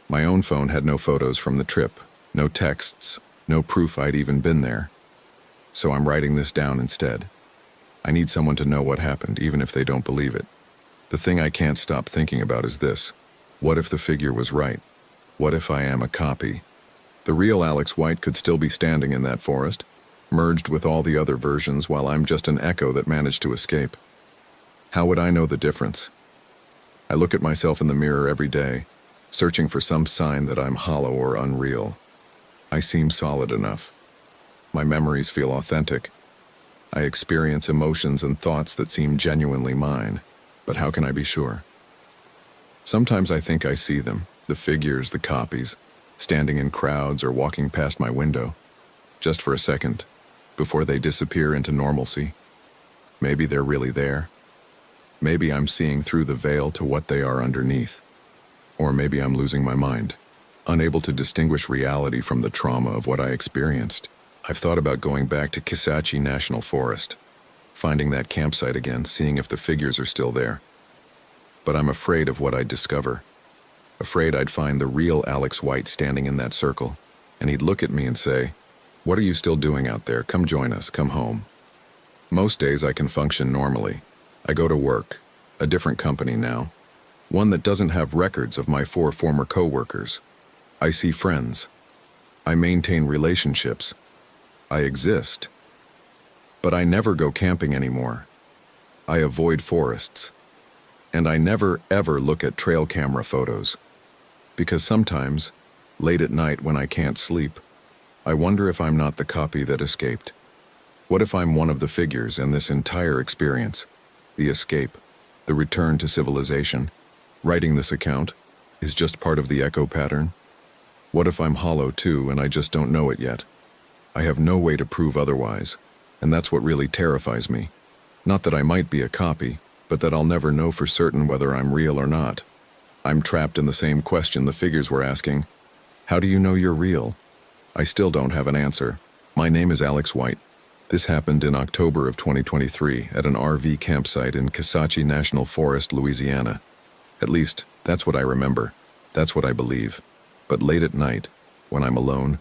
My own phone had no photos from the trip, no texts, no proof I'd even been there. So I'm writing this down instead. I need someone to know what happened, even if they don't believe it. The thing I can't stop thinking about is this. What if the figure was right? What if I am a copy? The real Alex White could still be standing in that forest, merged with all the other versions, while I'm just an echo that managed to escape. How would I know the difference? I look at myself in the mirror every day, searching for some sign that I'm hollow or unreal. I seem solid enough. My memories feel authentic. I experience emotions and thoughts that seem genuinely mine, but how can I be sure? Sometimes I think I see them, the figures, the copies, standing in crowds or walking past my window, just for a second, before they disappear into normalcy. Maybe they're really there. Maybe I'm seeing through the veil to what they are underneath. Or maybe I'm losing my mind, unable to distinguish reality from the trauma of what I experienced. I've thought about going back to Kisatchie National Forest, finding that campsite again, seeing if the figures are still there. But I'm afraid of what I'd discover. Afraid I'd find the real Alex White standing in that circle, and he'd look at me and say, "What are you still doing out there? Come join us, come home." Most days I can function normally. I go to work, a different company now, one that doesn't have records of my 4 former co-workers. I see friends. I maintain relationships. I exist. But I never go camping anymore. I avoid forests. And I never, ever look at trail camera photos. Because sometimes, late at night when I can't sleep, I wonder if I'm not the copy that escaped. What if I'm one of the figures in this entire experience? The escape, the return to civilization, writing this account, is just part of the echo pattern? What if I'm hollow too and I just don't know it yet? I have no way to prove otherwise, and that's what really terrifies me. Not that I might be a copy, but that I'll never know for certain whether I'm real or not. I'm trapped in the same question the figures were asking. How do you know you're real? I still don't have an answer. My name is Alex White. This happened in October of 2023 at an RV campsite in Kisatchie National Forest, Louisiana. At least, that's what I remember. That's what I believe. But late at night, when I'm alone,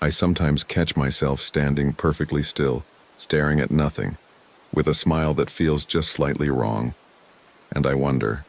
I sometimes catch myself standing perfectly still, staring at nothing, with a smile that feels just slightly wrong. And I wonder,